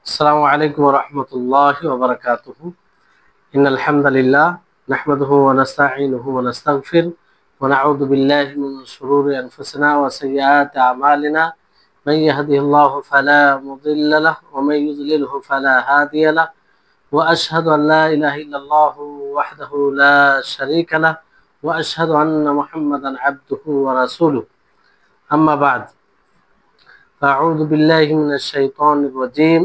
আসসালামু আলাইকুম ওয়া রাহমাতুল্লাহি ওয়া বারাকাতুহু। ইন্নাল হামদালিল্লাহ নাহমাদুহু ওয়া নাস্তাঈনুহু ওয়া নাস্তাগফির ওয়া নাউযু বিল্লাহি মিন শুরুরি আনফুসিনা ওয়া সাইয়্যাতি আমালিনা। মান ইয়াহদিহিল্লাহু ফালা মুদিল্লা লাহু ওয়া মান ইউদ্লিলহু ফালা হাদিয়া লাহু। ওয়া আশহাদু আন লা ইলাহা ইল্লাল্লাহু ওয়াহদাহু লা শারীকা লাহু ওয়া আশহাদু আন্না মুহাম্মাদান আবদুহু ওয়া রাসূলুহু। আম্মা বা'দ। আউযু বিল্লাহি মিনাশ শাইতানির রাজীম।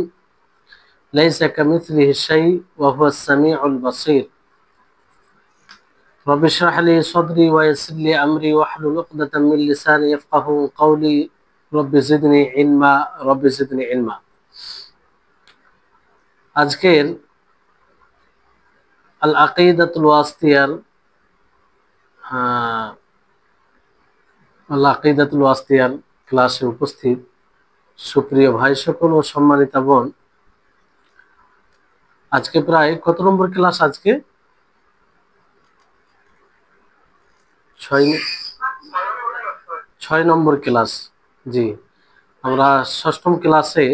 লাইসা কামিথলিহি শাই ওয়া হুয়াস সামিউল বাসীর। রব্বি ইশরাহ লি সাদরি ওয়া ইয়াসসির লি আমরি ওয়াহলুল উকদাতাম মিন লিসানি ইয়াফকাহু কওলি। রব্বি জিদনি ইলমা। আজকের আল আকিদাতুল ওয়াসিতিয়ার ক্লাসে উপস্থিত সুপ্রিয় ভাই সকল ও সম্মানিতা বোন, আজকে প্রায় কত নম্বর ক্লাস? আজকে 6 নম্বর ক্লাস। জি, আমরা 6ম ক্লাসে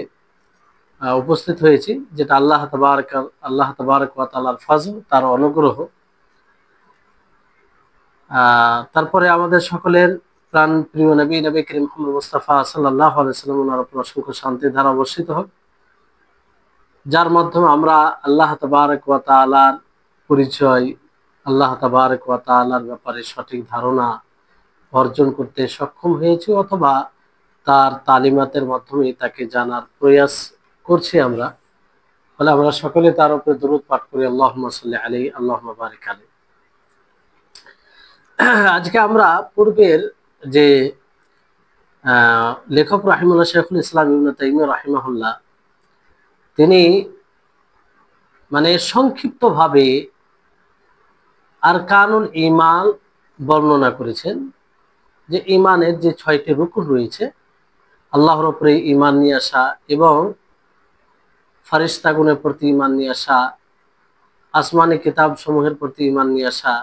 উপস্থিত হয়েছি, যেটা আল্লাহ তাবারক ওয়া তাআলার ফজল, তার অনুগ্রহ। তারপরে আমাদের সকলের প্রাণ প্রিয় নবী করিম মুহাম্মদ মুস্তাফা সাল্লাল্লাহু আলাইহি ওয়াসাল্লাম, ওনার উপর অসংখ্য শান্তি ধারা বর্ষিত হোক, যার মাধ্যমে আমরা আল্লাহ তাবারক ওয়া তাআলার পরিচয়, আল্লাহ তাবারক ওয়া তাআলার ব্যাপারে সঠিক ধারণা অর্জন করতে সক্ষম হয়েছি, অথবা তার তালিমাতের মাধ্যমে তাকে জানার প্রয়াস করছি আমরা। ফলে আমরা সকলে তার উপরে দরুদ পাঠ করি, আল্লাহুম্মা সাল্লি আলাইহি আল্লাহুম্মা বারিক আলাইহি। আজকে আমরা পূর্বের যে লেখক রাহিমাহুল্লাহ, শেখুল ইসলাম ইবনে তাইমিয়া রাহিমাহুল্লাহ, তিনি মানে সংক্ষিপ্তভাবে আরকানুল ঈমান বর্ণনা করেছেন, যে ঈমানের যে 6টি রুকুন রয়েছে, আল্লাহর উপরে ঈমান নিয়ে আসা এবং ফারিস্তাগণের প্রতি ঈমান নিয়ে আসা, আসমানি কিতাব সমূহের প্রতি ঈমান নিয়ে আসা,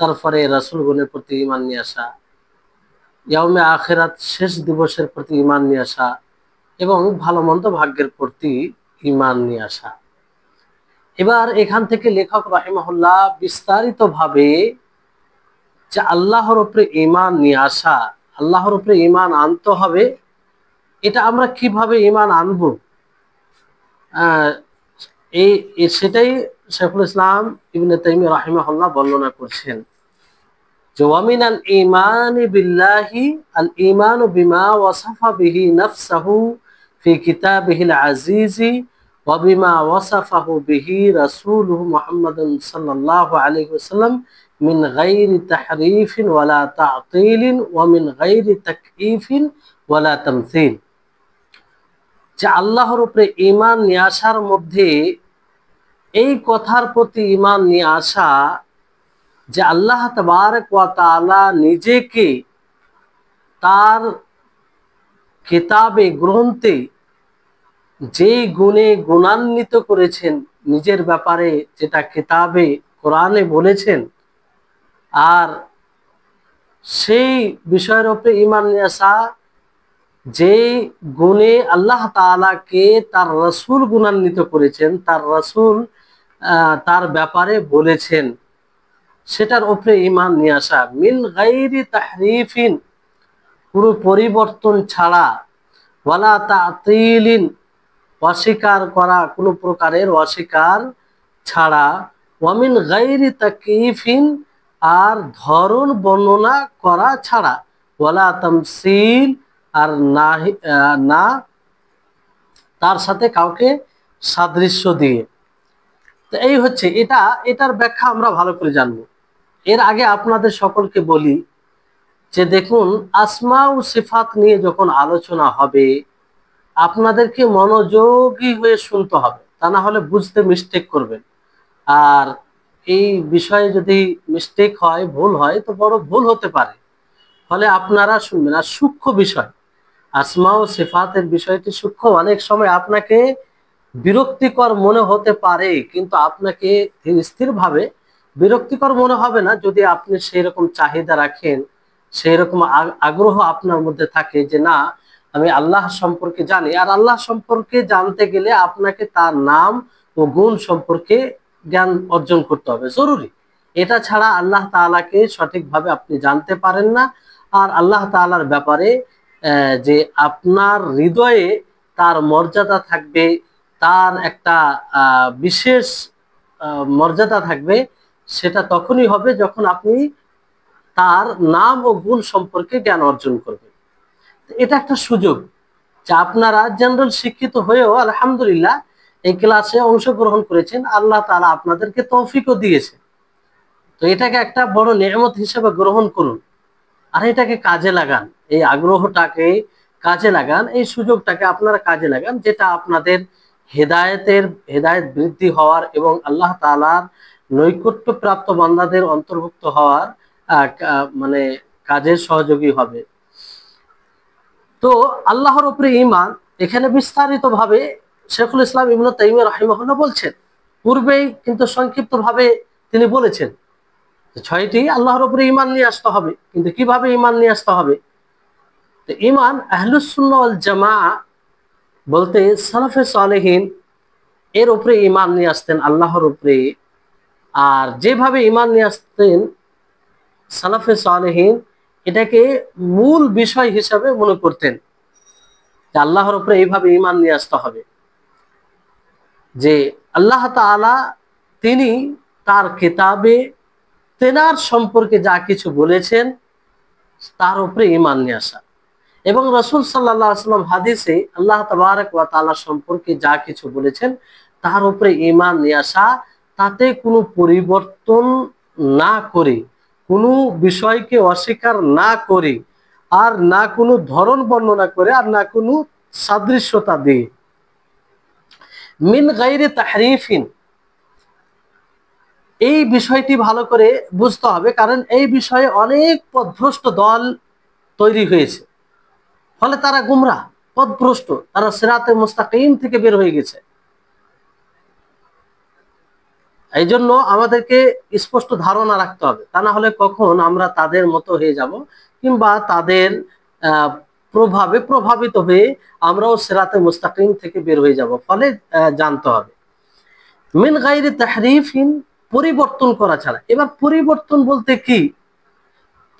তারপরে রাসূলগণের প্রতি ঈমান নিয়ে আসা, ইয়াউমে আখিরাত শেষ দিবসের প্রতি ঈমান নিয়ে আসা এবং ভালো মন্দ ভাগ্যের প্রতি ঈমান নিয়ে আসা। এবার এখান থেকে লেখক রাহিমাহুল্লাহ বিস্তারিতভাবে যে আল্লাহর উপরে ঈমান নিয়ে আসা, আল্লাহর উপরে ঈমান আনতে হবে, এটা আমরা কিভাবে ঈমান আনব, সেটাই শেখুল ইসলাম ইবনে তাইমিয়া রাহিমাহুল্লাহ বর্ণনা করছেন। যে ওয়ামিনাল ঈমানি বিল্লাহি আল ঈমানু বিমা ওয়াসাফা বিহি নাফসাহু ফি কিতাবিহিল আজিজি ওয়া বিমা ওয়াসাফাহু বিহি রাসূলুহু মুহাম্মাদুন সাল্লাল্লাহু আলাইহি ওয়াসাল্লাম মিন গায়রি তাহরিফিন ওয়ালা তা'তিলিন ওয়া মিন গায়রি তাকয়ীফিন ওয়ালা তামসীল। যে আল্লাহর উপরে ঈমান নিয়ে আসার মধ্যে এই কথার প্রতি ঈমান নিয়ে আসা যে আল্লাহ তাবারক ওয়া তাআলা নিজেকে তার কিতাবে, গ্রন্থে যেই গুণে গুণান্বিত করেছেন নিজের ব্যাপারে, যেটা কিতাবে কোরআনে বলেছেন, আর সেই বিষয়ের উপরে ঈমান নিয়ে আসা যে গুণে আল্লাহ তাআলাকে তার রাসূল গুণান্বিত করেছেন, তার রাসূল তার ব্যাপারে বলেছেন, সেটার উপরে ঈমান নিয়ে আসা। মিন গায়রি তাহরিফিন, পুরো পরিবর্তন ছাড়া, ওয়ালা তা'তিলিন, অস্বীকার করা, কোনো প্রকারের অস্বীকার ছাড়া, ওয়া মিন গায়রি তাকয়ীফিন, আর ধরন বর্ণনা করা ছাড়া, ওয়ালা তামসীল, আর না তার সাথে কাউকে সাদৃশ্য দিয়ে। তো এই হচ্ছে এটার ব্যাখ্যা আমরা ভালো করে জানবো। এর আগে আপনাদের সকলকে বলি যে দেখুন, আসমা ও সিফাত নিয়ে যখন আলোচনা হবে, আপনাদেরকে মনোযোগী হয়ে শুনতে হবে, তা না হলে বুঝতে মিস্টেক করবেন। আর এই বিষয়ে যদি মিস্টেক হয়, ভুল হয়, তো বড় ভুল হতে পারে। ফলে আপনারা শুনবেন। আর সূক্ষ্ম বিষয়, আসমা ও সিফাতের বিষয়টি সূক্ষ্ম, অনেক সময় আপনাকে বিরক্তিকর মনে হতে পারে, কিন্তু আপনাকে স্থিরভাবে বিরক্তিকর মনে হবে না, যদি আপনি সেই রকম চাহিদা রাখেন, সেই রকম আগ্রহ আপনার মধ্যে থাকে যে না, আমি আল্লাহ সম্পর্কে জানি। আর আল্লাহ সম্পর্কে জানতে গেলে আপনাকে তার নাম ও গুণ সম্পর্কে জ্ঞান অর্জন করতে হবে, জরুরি। এটা ছাড়া আল্লাহ তাআলাকে সঠিকভাবে আপনি জানতে পারেন না। আর আল্লাহ তাআলার ব্যাপারে যে আপনার হৃদয়ে তার মর্যাদা থাকবে, তার একটা বিশেষ মর্যাদা থাকবে, সেটা তখনই হবে যখন আপনি তার নাম ও গুণ সম্পর্কে জ্ঞান অর্জন করবেন। এটা একটা সুযোগ যে আপনারা জেনারেল শিক্ষিত হয়েও আলহামদুলিল্লাহ এই ক্লাসে অংশগ্রহণ করেছেন, আল্লাহ তাআলা আপনাদেরকে তৌফিকও দিয়েছে। তো এটাকে একটা বড় নেয়ামত হিসেবে গ্রহণ করুন, আর এটাকে কাজে লাগান, এই আগ্রহটাকে কাজে লাগান, এই সুযোগটাকে আপনারা কাজে লাগান, যেটা আপনাদের হেদায়েত বৃদ্ধি হওয়ার এবং আল্লাহ তাআলার নৈকট্য প্রাপ্ত বান্দাদের অন্তর্ভুক্ত হওয়ার মানে কাজের সহযোগী হবে। তো আল্লাহর উপরে ঈমান এখানে বিস্তারিত ভাবে শেখুল ইসলাম ইবনে তাইমিয়া রাহিমাহুল্লাহ বলছেন, পূর্বেই কিন্তু সংক্ষিপ্ত ভাবে তিনি বলেছেন ছয়টি আল্লাহর উপরে ঈমান নিয়ে আসতে হবে। কিন্তু কিভাবে ঈমান নিয়ে আসতে হবে? তো ঈমান আহলুস সুন্নাহ ওয়াল জামাআহ বলতে সালাফে সালেহিন এর উপরে ঈমান নিয়ে আসতেন, আল্লাহর উপরে। আর যেভাবে ঈমান নিয়ে আসতেন সালাফে সালেহিন, এটাকে মূল বিষয় হিসাবে মনে করতেন যে আল্লাহর উপরে এইভাবে ঈমান নিয়ে আসতে হবে যে আল্লাহ তাআলা তিনি তার কিতাবে তেনার সম্পর্কে যা কিছু বলেছেন তার উপরে ঈমান নিয়ে আসা, এবং রাসূল সাল্লাল্লাহু আলাইহি ওয়াসাল্লাম হাদিসে আল্লাহ তাবারক ওয়া তাআলা সম্পর্কে যা কিছু বলেছেন তার উপরে ঈমান নিয়ে আসা, তাতে কোনো পরিবর্তন না করে, কোনো বিষয়কে অস্বীকার না করে, আর না কোনো ধরন বর্ণনা করে, আর না কোনো সাদৃশ্যতা দিয়ে, মিন গায়রি তাহরিফিন। এই বিষয়টি ভালো করে বুঝতে হবে, কারণ এই বিষয়ে অনেক পথভ্রষ্ট দল তৈরি হয়েছে, ফলে তারা গুমরাহ, পথভ্রষ্ট, তারা সিরাতে মুস্তাকিম থেকে বের হয়ে গেছে। এই জন্য আমাদেরকে স্পষ্ট ধারণা রাখতে হবে, তা না হলে কখন আমরা তাদের মতো হয়ে যাব, কিংবা তাদের প্রভাবে প্রভাবিত হয়ে আমরাও সিরাতে মুস্তাকিম থেকে বের হয়ে যাব। ফলে জানতে হবে মিন গায়রি তাহরিফিন, পরিবর্তন করা ছাড়া। এবার পরিবর্তন বলতে কি?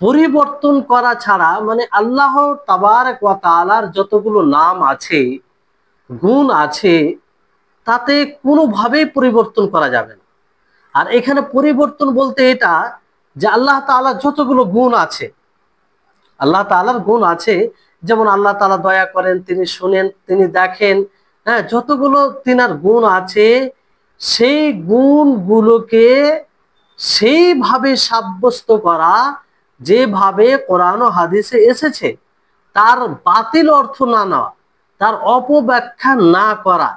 পরিবর্তন করা ছাড়া মানে আল্লাহ তাবারক ওয়া তাআলার যতগুলো নাম আছে, গুণ আছে, তাতে কোনোভাবেই পরিবর্তন করা যাবে না। আর এখানে পরিবর্তন বলতে এটা যে আল্লাহ তাআলার যতগুলো গুণ আছে, আল্লাহ তাআলার গুণ আছে, যেমন আল্লাহ তাআলা দয়া করেন, তিনি শুনেন, তিনি দেখেন, হ্যাঁ, যতগুলো তিনার গুণ আছে, সেই গুণগুলোকে সেইভাবে সাব্যস্ত করা যেভাবে কোরআন ও হাদিসে এসেছে, তার বাতিল অর্থ না নেওয়া, তার অপব্যাখ্যা না করা,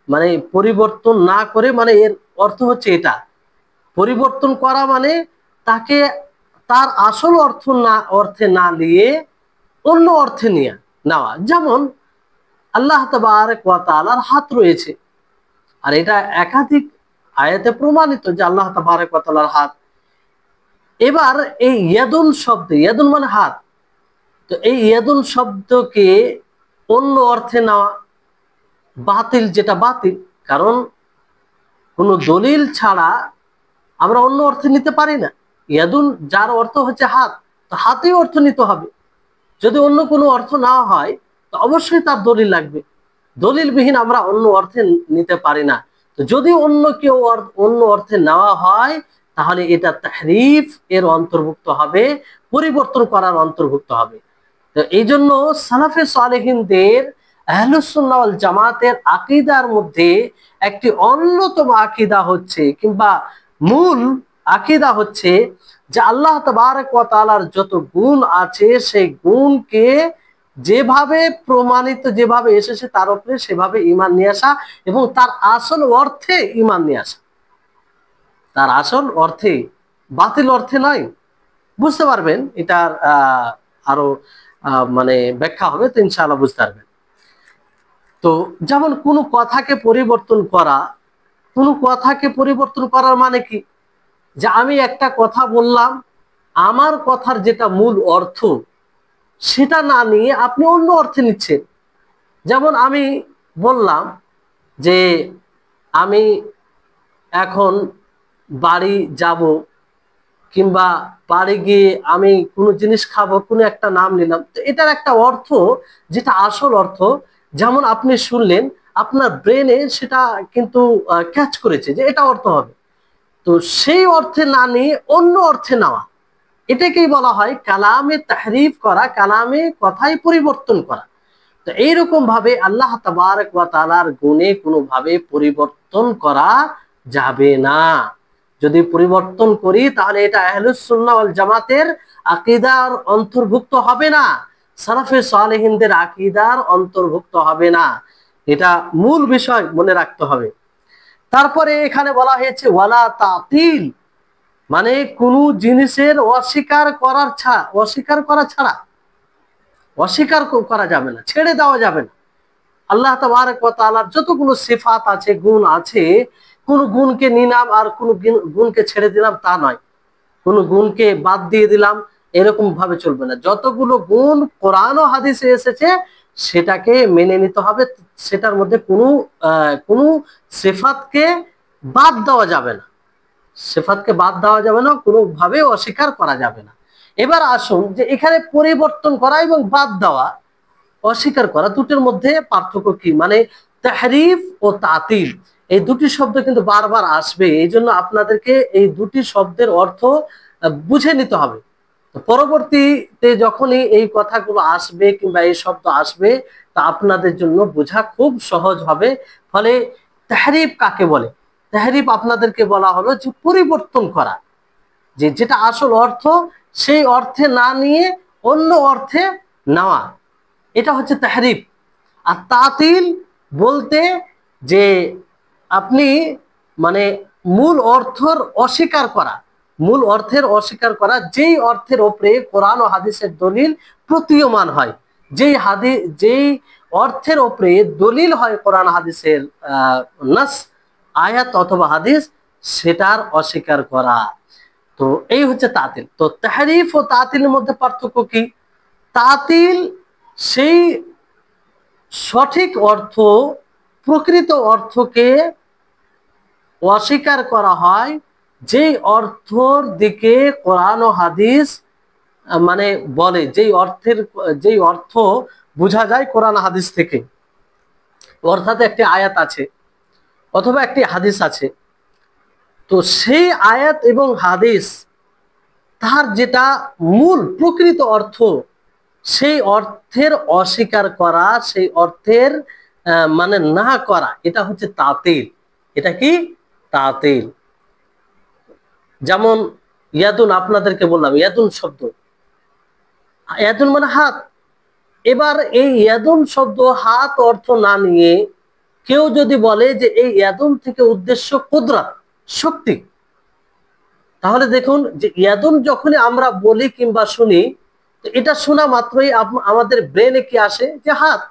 মানে পরিবর্তন না করে, মানে এর অর্থ হচ্ছে এটা। পরিবর্তন করা মানে তাকে তার আসল অর্থে না নিয়ে অন্য অর্থে নিয়ে নেওয়া। যেমন আল্লাহ তাবারক ওয়া তাআলার হাত রয়েছে, আর এটা একাধিক আয়াতে প্রমাণিত যে আল্লাহ তাবারক ওয়া তাআলার হাত। এবার এই ইয়াদুন শব্দ, ইয়াদুন মানে হাত, তো এই ইয়াদুন শব্দকে অন্য অর্থে নেওয়া বাতিল, যেটা বাতিল। কারণ কোনো দলিল ছাড়া আমরা অন্য অর্থে নিতে পারি না। ইয়াদুন যার অর্থ হচ্ছে হাত, তো হাতেই অর্থ নিতে হবে। যদি অন্য কোনো অর্থ না হয় তো অবশ্যই তার দলিল লাগবে, দলিলবিহীন আমরা অন্য অর্থে নিতে পারি না। তো যদি অন্য অর্থে নেওয়া হয় তাহলে এটা তাহরিফ এর অন্তর্ভুক্ত হবে, পরিবর্তন করার অন্তর্ভুক্ত হবে। তো এই জন্য সালাফে সালেহিনদের আহলুস সুন্নাহ ওয়াল জামাতের আকীদার মধ্যে একটি অন্যতম আকীদা হচ্ছে, কিংবা মূল আকীদা হচ্ছে যে আল্লাহ তাবারক ওয়া তাআলার যত গুণ আছে সেই গুণকে যেভাবে প্রমাণিত, যেভাবে এসেছে তার উপরে সেভাবে ঈমান নিয়ে আসা, এবং তার আসল অর্থে ঈমান নিয়ে আসা, তার আসল অর্থে, বাতিল অর্থে নয়। বুঝতে পারবেন, এটার আরো মানে ব্যাখ্যা হবে, তো ইনশাআল্লাহ বুঝতে পারবেন। তো যেমন কোনো কথাকে পরিবর্তন করা, কোনো কথাকে পরিবর্তন করার মানে কি? যে আমি একটা কথা বললাম, আমার কথার যেটা মূল অর্থ সেটা না নিয়ে আপনি অন্য অর্থে নিচ্ছেন। যেমন আমি বললাম যে আমি এখন বাড়ি যাব, কিংবা বাড়ি গিয়ে আমি কোনো জিনিস খাবো, কোনো একটা নাম নিলাম, তো এটার একটা অর্থ, যেটা আসল অর্থ, যেমন আপনি শুনলেন, আপনার ব্রেনে সেটা কিন্তু ক্যাচ করেছে যে এটা অর্থ হবে। তো সেই অর্থে না নিয়ে অন্য অর্থে নেওয়া, এটাকেই বলা হয় কালামে তাহরিফ করা, কালামে কথাই পরিবর্তন করা। তো এইরকম ভাবে আল্লাহ তাবারক ওয়া তাআলার গুণে কোনোভাবে পরিবর্তন করা যাবে না। যদি পরিবর্তন করি তাহলে এটা আহলুস সুন্নাহ ওয়াল জামাতের আকীদার অন্তর্ভুক্ত হবে না, সালাফে সালেহিনদের আকীদার অন্তর্ভুক্ত হবে না। এটা মূল বিষয় মনে রাখতে হবে। তারপরে এখানে বলা হয়েছে ওয়ালা তাতিল, মানে কোনো জিনিসের অস্বীকার করা ছাড়া অস্বীকার করা যাবে না, ছেড়ে দেওয়া যাবে না। আল্লাহ তাবারক ওয়া তাআলার যতগুলো সিফাত আছে, গুণ আছে, কোন গুণকে নিলাম আর কোন গুণকে ছেড়ে দিলাম তা নয়, কোন গুণকে বাদ দিয়ে দিলাম এরকম ভাবে চলবে না। যতগুলো গুণ কোরআন ও হাদিসে এসেছে সেটাকে মেনে নিতে হবে, সেটার মধ্যে কোনো সিফাতকে বাদ দেওয়া যাবে না, সিফাতকে বাদ দেওয়া যাবে না, কোনোভাবে অস্বীকার করা যাবে না। এবার আসুন যে এখানে পরিবর্তন করা এবং বাদ দেওয়া, অস্বীকার করা, দুটোর মধ্যে পার্থক্য কি? মানে তাহরিফ ও তাতিল, এই দুটি শব্দ কিন্তু বারবার আসবে, এই জন্য আপনাদেরকে এই দুটি শব্দের অর্থ বুঝে নিতে হবে। পরবর্তীতে যখনই এই কথাগুলো আসবে কিংবা এই শব্দ আসবে, তা আপনাদের জন্য বোঝা খুব সহজ হবে। ফলে তাহরিফ কাকে বলে? তাহরিফ আপনাদেরকে বলা হলো যে পরিবর্তন করা, যে যেটা আসল অর্থ সেই অর্থে না নিয়ে অন্য অর্থে নেওয়া, এটা হচ্ছে তাহরিফ। আর তাতিল বলতে যে আপনি মানে মূল অর্থের অস্বীকার করা, মূল অর্থের অস্বীকার করা, যেই অর্থের ওপরে কোরআন ও হাদিসের দলিল প্রতীয়মান হয়, যেই অর্থের ওপরে দলিল হয় কোরআন হাদিসের নাস, আয়াত অথবা হাদিস, সেটার অস্বীকার করা। তো এই হচ্ছে তাতিল। তো তাহরিফ ও তাতিলের মধ্যে পার্থক্য কি? তাতিল সেই সঠিক অর্থ, প্রকৃত অর্থকে অস্বীকার করা হয়, যেই অর্থর দিকে কোরআন ও হাদিস মানে বলে, যেই অর্থ বোঝা যায় কোরআন হাদিস থেকে, অর্থাৎ একটি আয়াত আছে অথবা একটি হাদিস আছে, তো সেই আয়াত এবং হাদিস তার যেটা মূল প্রকৃত অর্থ, সেই অর্থের অস্বীকার করা, সেই অর্থের মানে না করা, এটা হচ্ছে তাতিল। এটা কি? তাতিল। যেমন ইয়াদুন, আপনাদেরকে বললাম ইয়াদুন শব্দ, ইয়াদুন মানে হাত। এবার এই ইয়াদুন শব্দ হাত অর্থ না নিয়ে কেউ যদি বলে যে এই ইয়াদুন থেকে উদ্দেশ্য কুদরত, শক্তি, তাহলে দেখুন যে ইয়াদুন যখনই আমরা বলি কিংবা শুনি, তো এটা শোনা মাত্রই আমাদের ব্রেনে কি আসে? যে হাত,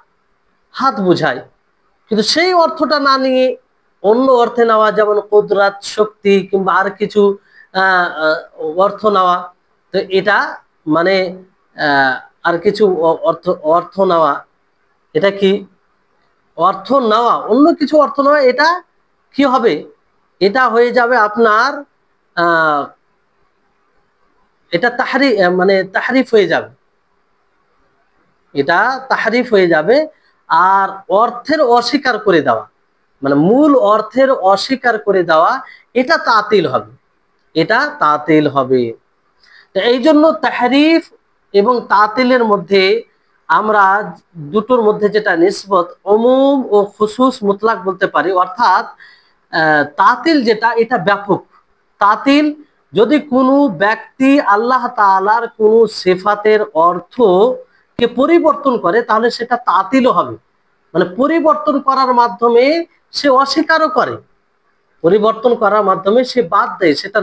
হাত বোঝায়। কিন্তু সেই অর্থটা না নিয়ে অন্য অর্থে নেওয়া, যেমন কুদরত, শক্তি, কিংবা আর কিছু অর্থ নেওয়া, তো এটা মানে আর কিছু অর্থ অর্থ নেওয়া, এটা কি? অর্থ নেওয়া, অন্য কিছু অর্থ নেওয়া, এটা কি হবে? এটা হয়ে যাবে আপনার এটা মানে তাহরিফ হয়ে যাবে, এটা তাহরিফ হয়ে যাবে। আর অর্থের অস্বীকার করে দেওয়া, মানে মূল অর্থের অস্বীকার করে দেওয়া, এটা তাতিল হবে, এটা তাতিল হবে। তো এই জন্য তাহরিফ এবং তাতিলের মধ্যে আমরা দুটোর মধ্যে যেটা নিসবত, উমুম ও খুসুস মুতলাক বলতে পারি। অর্থাৎ তাতিল যেটা, এটা ব্যাপক। তাতিল যদি কোনো ব্যক্তি আল্লাহ তাআলার কোনো সিফাতের অর্থ কে পরিবর্তন করে, তাহলে সেটা তাতিলও হবে, মানে পরিবর্তন করার মাধ্যমে সে অস্বীকারও করে, পরিবর্তন করার মাধ্যমে সে বাদ দেয় সেটা।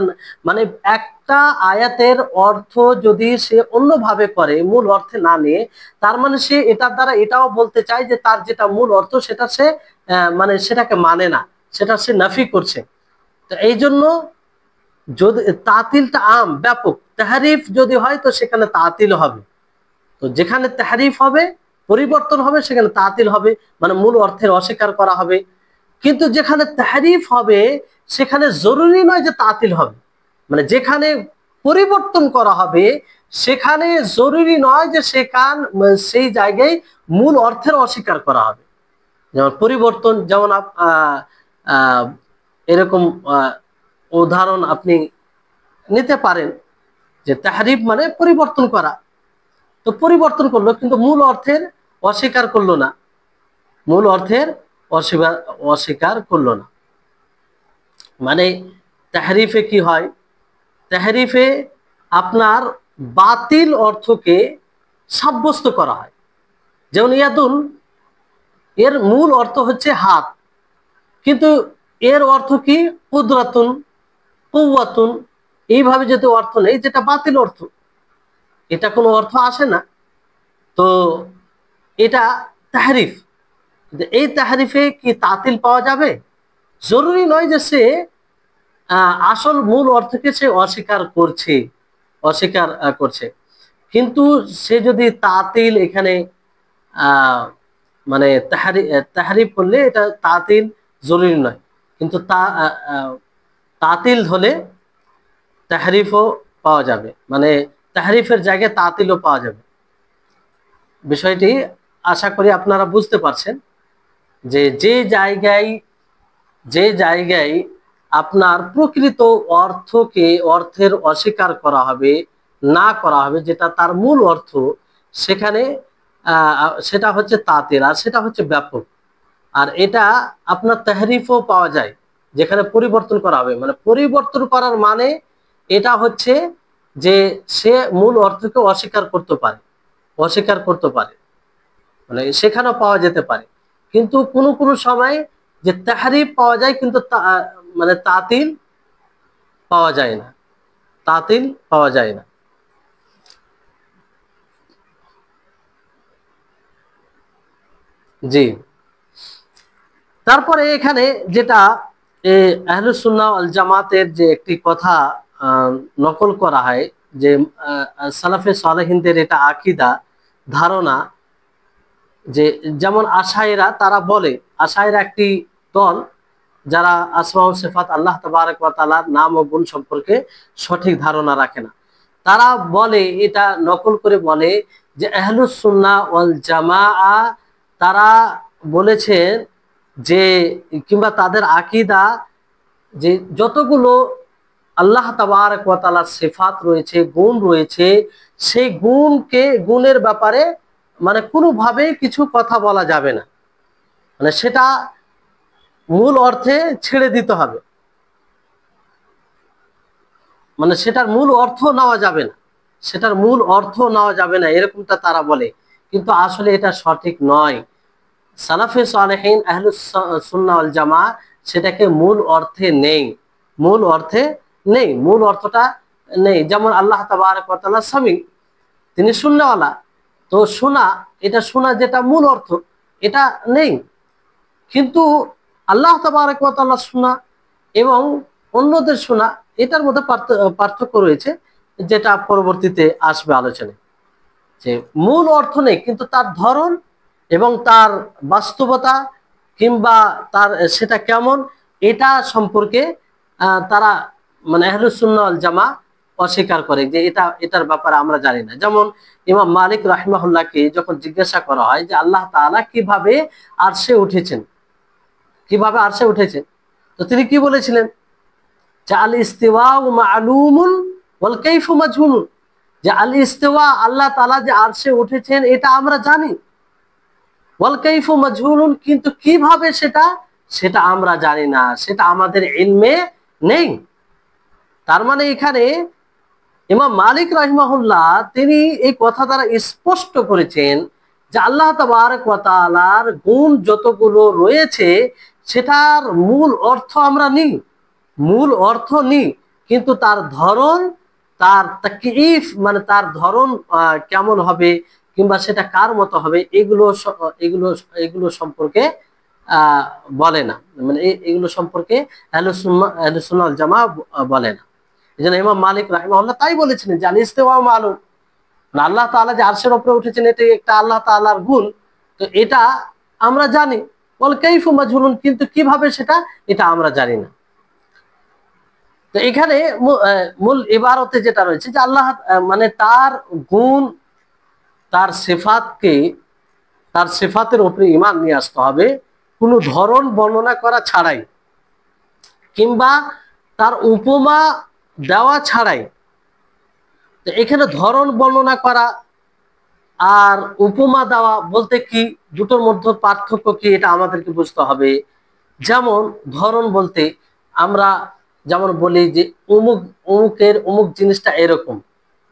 মানে একটা আয়াতের অর্থ যদি সে অন্যভাবে করে, মূল অর্থে না নিয়ে, তার মানে সে এটার দ্বারা এটাও বলতে চায় যে তার যেটা মূল অর্থ সেটা সে মানে সেটাকে মানে না, সেটা সে নাফি করছে। তো এই জন্য যদি তাতিলটা ব্যাপক, তাহরিফ যদি হয় তো সেখানে তাতিল হবে। তো যেখানে তাহরিফ হবে, পরিবর্তন হবে, সেখানে তাতিল হবে, মানে মূল অর্থের অস্বীকার করা হবে। কিন্তু যেখানে তাহরিফ হবে সেখানে জরুরি নয় যে তাতিল হবে, মানে যেখানে পরিবর্তন করা হবে সেখানে জরুরি নয় যে সেই জায়গায় মূল অর্থের অস্বীকার করা হবে। যেমন পরিবর্তন, যেমন এরকম উদাহরণ আপনি নিতে পারেন যে তাহরিফ মানে পরিবর্তন করা, তো পরিবর্তন করলো কিন্তু মূল অর্থের অস্বীকার করলো না, মূল অর্থের অস্বীকার করলো না। মানে তাহরিফে কি হয়, তাহরিফে আপনার বাতিল অর্থকে সাব্যস্ত করা হয়। যেমন ইয়াদুন, এর মূল অর্থ হচ্ছে হাত, কিন্তু এর অর্থ কি কুদরাতুন, কুওয়াতুন, এইভাবে যেহেতু অর্থ নেই, যেটা বাতিল অর্থ, এটা কোনো অর্থ আসে না, তো এটা তাহরিফ। এই তাহরিফে কি তাতিল পাওয়া যাবে? জরুরি নয় যে সে আসল মূল অর্থকে সে অস্বীকার করছে, কিন্তু সে যদি তাতিল এখানে মানে তাহরিফ করলে এটা তাতিল জরুরি নয়, কিন্তু তাতিল হলে তাহরিফও পাওয়া যাবে, মানে তাহরিফের জায়গায় তাতিলও পাওয়া যাবে। বিষয়টি আশা করি আপনারা বুঝতে পারছেন যে যে জায়গায় আপনার প্রকৃত অর্থের অস্বীকার করা হবে, না করা হবে, যেটা তার মূল অর্থ, সেখানে সেটা হচ্ছে তাতিল, আর সেটা হচ্ছে ব্যাপক। আর এটা আপনার তাহরিফও পাওয়া যায়, যেখানে পরিবর্তন করা হবে, মানে পরিবর্তন করার মানে এটা হচ্ছে যে সে মূল অর্থকে অস্বীকার করতে পারে, মানে সেখানেও পাওয়া যেতে পারে। কিন্তু কোনো সময় যে তাহরিফ পাওয়া যায় কিন্তু মানে তাতিল পাওয়া যায় না, তাতিল পাওয়া যায় না। জি, তারপরে এখানে যেটা আহলুস সুন্নাহ ওয়াল জামাতের যে একটি কথা নকল করা হয়, যে সালাফে সালেহিনদের এটা আকীদা, ধারণা, যে যেমন আশাইরা, তারা বলে, আশাইরা একটি দল যারা আসমা ও সিফাত আল্লাহ তাবারক ওয়া তাআলার নাম ও গুণ সম্পর্কে সঠিক ধারণা রাখে না। তারা বলে, এটা নকল করে বলে যে আহলুস সুন্নাহ ওয়াল জামাআ তারা বলেছেন যে, কিংবা তাদের আকীদা, যে যতগুলো আল্লাহ তাবারক ওয়া তাআলার সিফাত রয়েছে, গুণ রয়েছে, সেই গুণের ব্যাপারে মানে কোনোভাবেই কিছু কথা বলা যাবে না, মানে সেটা মূল অর্থে ছেড়ে দিতে হবে, মানে সেটার মূল অর্থ নেওয়া যাবে না, এরকমটা তারা বলে। কিন্তু আসলে এটা সঠিক নয়। সালাফে সালেহিন আহলুস সুন্নাহ ওয়াল জামা সেটাকে মূল অর্থে নেই, মূল অর্থটা নেই। যেমন আল্লাহ তাবারক ওয়া তাআলা সামি, তিনি শূন্যওয়ালা, তো শোনা যেটা মূল অর্থ, এটা নেই। কিন্তু আল্লাহ তাবারক ওয়া তাআলা শোনা এবং অন্যদের শোনা, এটার মধ্যে পার্থক্য রয়েছে, যেটা পরবর্তীতে আসবে আলোচনায়। যে মূল অর্থ নেই, কিন্তু তার ধরন এবং তার বাস্তবতা, কিংবা তার সেটা কেমন, এটা সম্পর্কে তারা, মানে আহলুস সুন্নাহ ওয়াল জামা অস্বীকার করে, যে এটার ব্যাপারে আমরা জানি না। যেমন ইমাম মালিক রাহিমাহুল্লাহকে যখন জিজ্ঞাসা করা হয় যে আল্লাহ তাআলা কিভাবে আরশে উঠেছেন, তো তিনি কি বলেছিলেন, যে আল ইস্তিওয়াউ মা'লুমুন ওয়াল কাইফু মাজহুলুন, যে আল ইস্তিওয়া, আল্লাহ তাআলা যে আরশে উঠেছেন এটা আমরা জানি, ওয়াল কাইফু মাজহুলুন, কিন্তু কিভাবে সেটা আমরা জানি না, সেটা আমাদের ইলমে নেই। তার মানে এখানে ইমাম মালিক রাহিমাহুল্লাহ তিনি এই কথা দ্বারা স্পষ্ট করেছেন যে আল্লাহ তাবারক ওয়া তাআলার গুণ যতগুলো রয়েছে সেটার মূল অর্থ আমরা নিই, কিন্তু তার ধরন, তার তাকয়িফ, মানে তার ধরন কেমন হবে, কিংবা সেটা কার মতো হবে, এগুলো সম্পর্কে বলে না, মানে এগুলো সম্পর্কে আহলুস সুন্নাহ ওয়াল জামা বলে না। এই জন্য ইমাম মালিক রাহিমাহুল্লাহ তাই বলেছিলেন যে আল ইস্তিওয়া মালুম, আল্লাহ তাআলা যে আরশের উপরে উঠেছেন এটা একটা আল্লাহ তাআলার গুণ, তো এটা আমরা জানি। বল কাইফু মাজহুলুন, কিন্তু কিভাবে সেটা এটা আমরা জানি না। তো এখানে মূল ইবারতে যেটা রয়েছে যে আল্লাহ মানে তার গুণ, তার সিফাতকে, তার সিফাতের উপরে ঈমান নিয়ে আসতে হবে কোনো ধরন বর্ণনা করা ছাড়াই, কিংবা তার উপমা দেওয়া ছাড়াই। তো এখানে ধরন বর্ণনা করা আর উপমা দেওয়া বলতে কি, দুটোর মধ্যে পার্থক্য কি এটা আমাদেরকে বুঝতে হবে। যেমন ধরন বলতে আমরা যেমন বলি যে অমুক অমুকের অমুক জিনিসটা এরকম,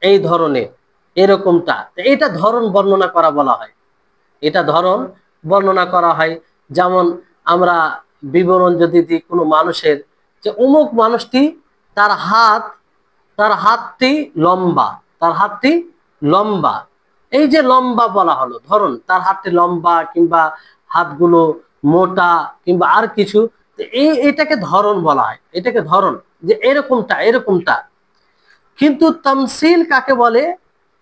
এই ধরনের, এরকমটা, এটা ধরন বর্ণনা করা বলা হয়, এটা ধরন বর্ণনা করা হয়। যেমন আমরা বিবরণ যদি দিই কোনো মানুষের, যে অমুক মানুষটি তার হাতটি লম্বা, তার হাতটি লম্বা, এই যে লম্বা বলা হলো ধরন, তার হাতটি লম্বা কিংবা হাতগুলো মোটা কিংবা আর কিছু, এটাকে ধরন বলা হয়, এটাকে ধরন, যে এরকমটা এরকমটা। কিন্তু তামসিল কাকে বলে,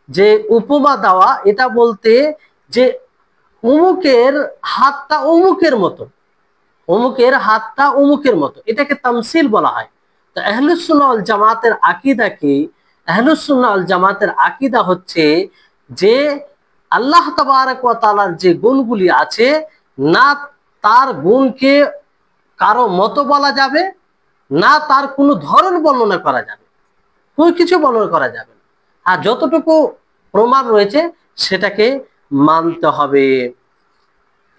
যে উপমা দেওয়া, এটা বলতে যে অমুকের হাতটা অমুকের মতো, অমুকের হাতটা অমুকের মতো, এটাকে তামসিল বলা হয়। তো আহলুস সুন্নাহ ওয়াল জামাতের আকীদা কি? আহলুস সুন্নাহ ওয়াল জামাতের আকীদা হচ্ছে যে আল্লাহ তাবারক ওয়া তাআলার যে গুণগুলি আছে, না তার গুণকে কারো মতো বলা যাবে, না তার কোনো ধরন বর্ণনা করা যাবে, কোনো কিছু বর্ণনা করা যাবে না। আর যতটুকু প্রমাণ রয়েছে সেটাকে মানতে হবে।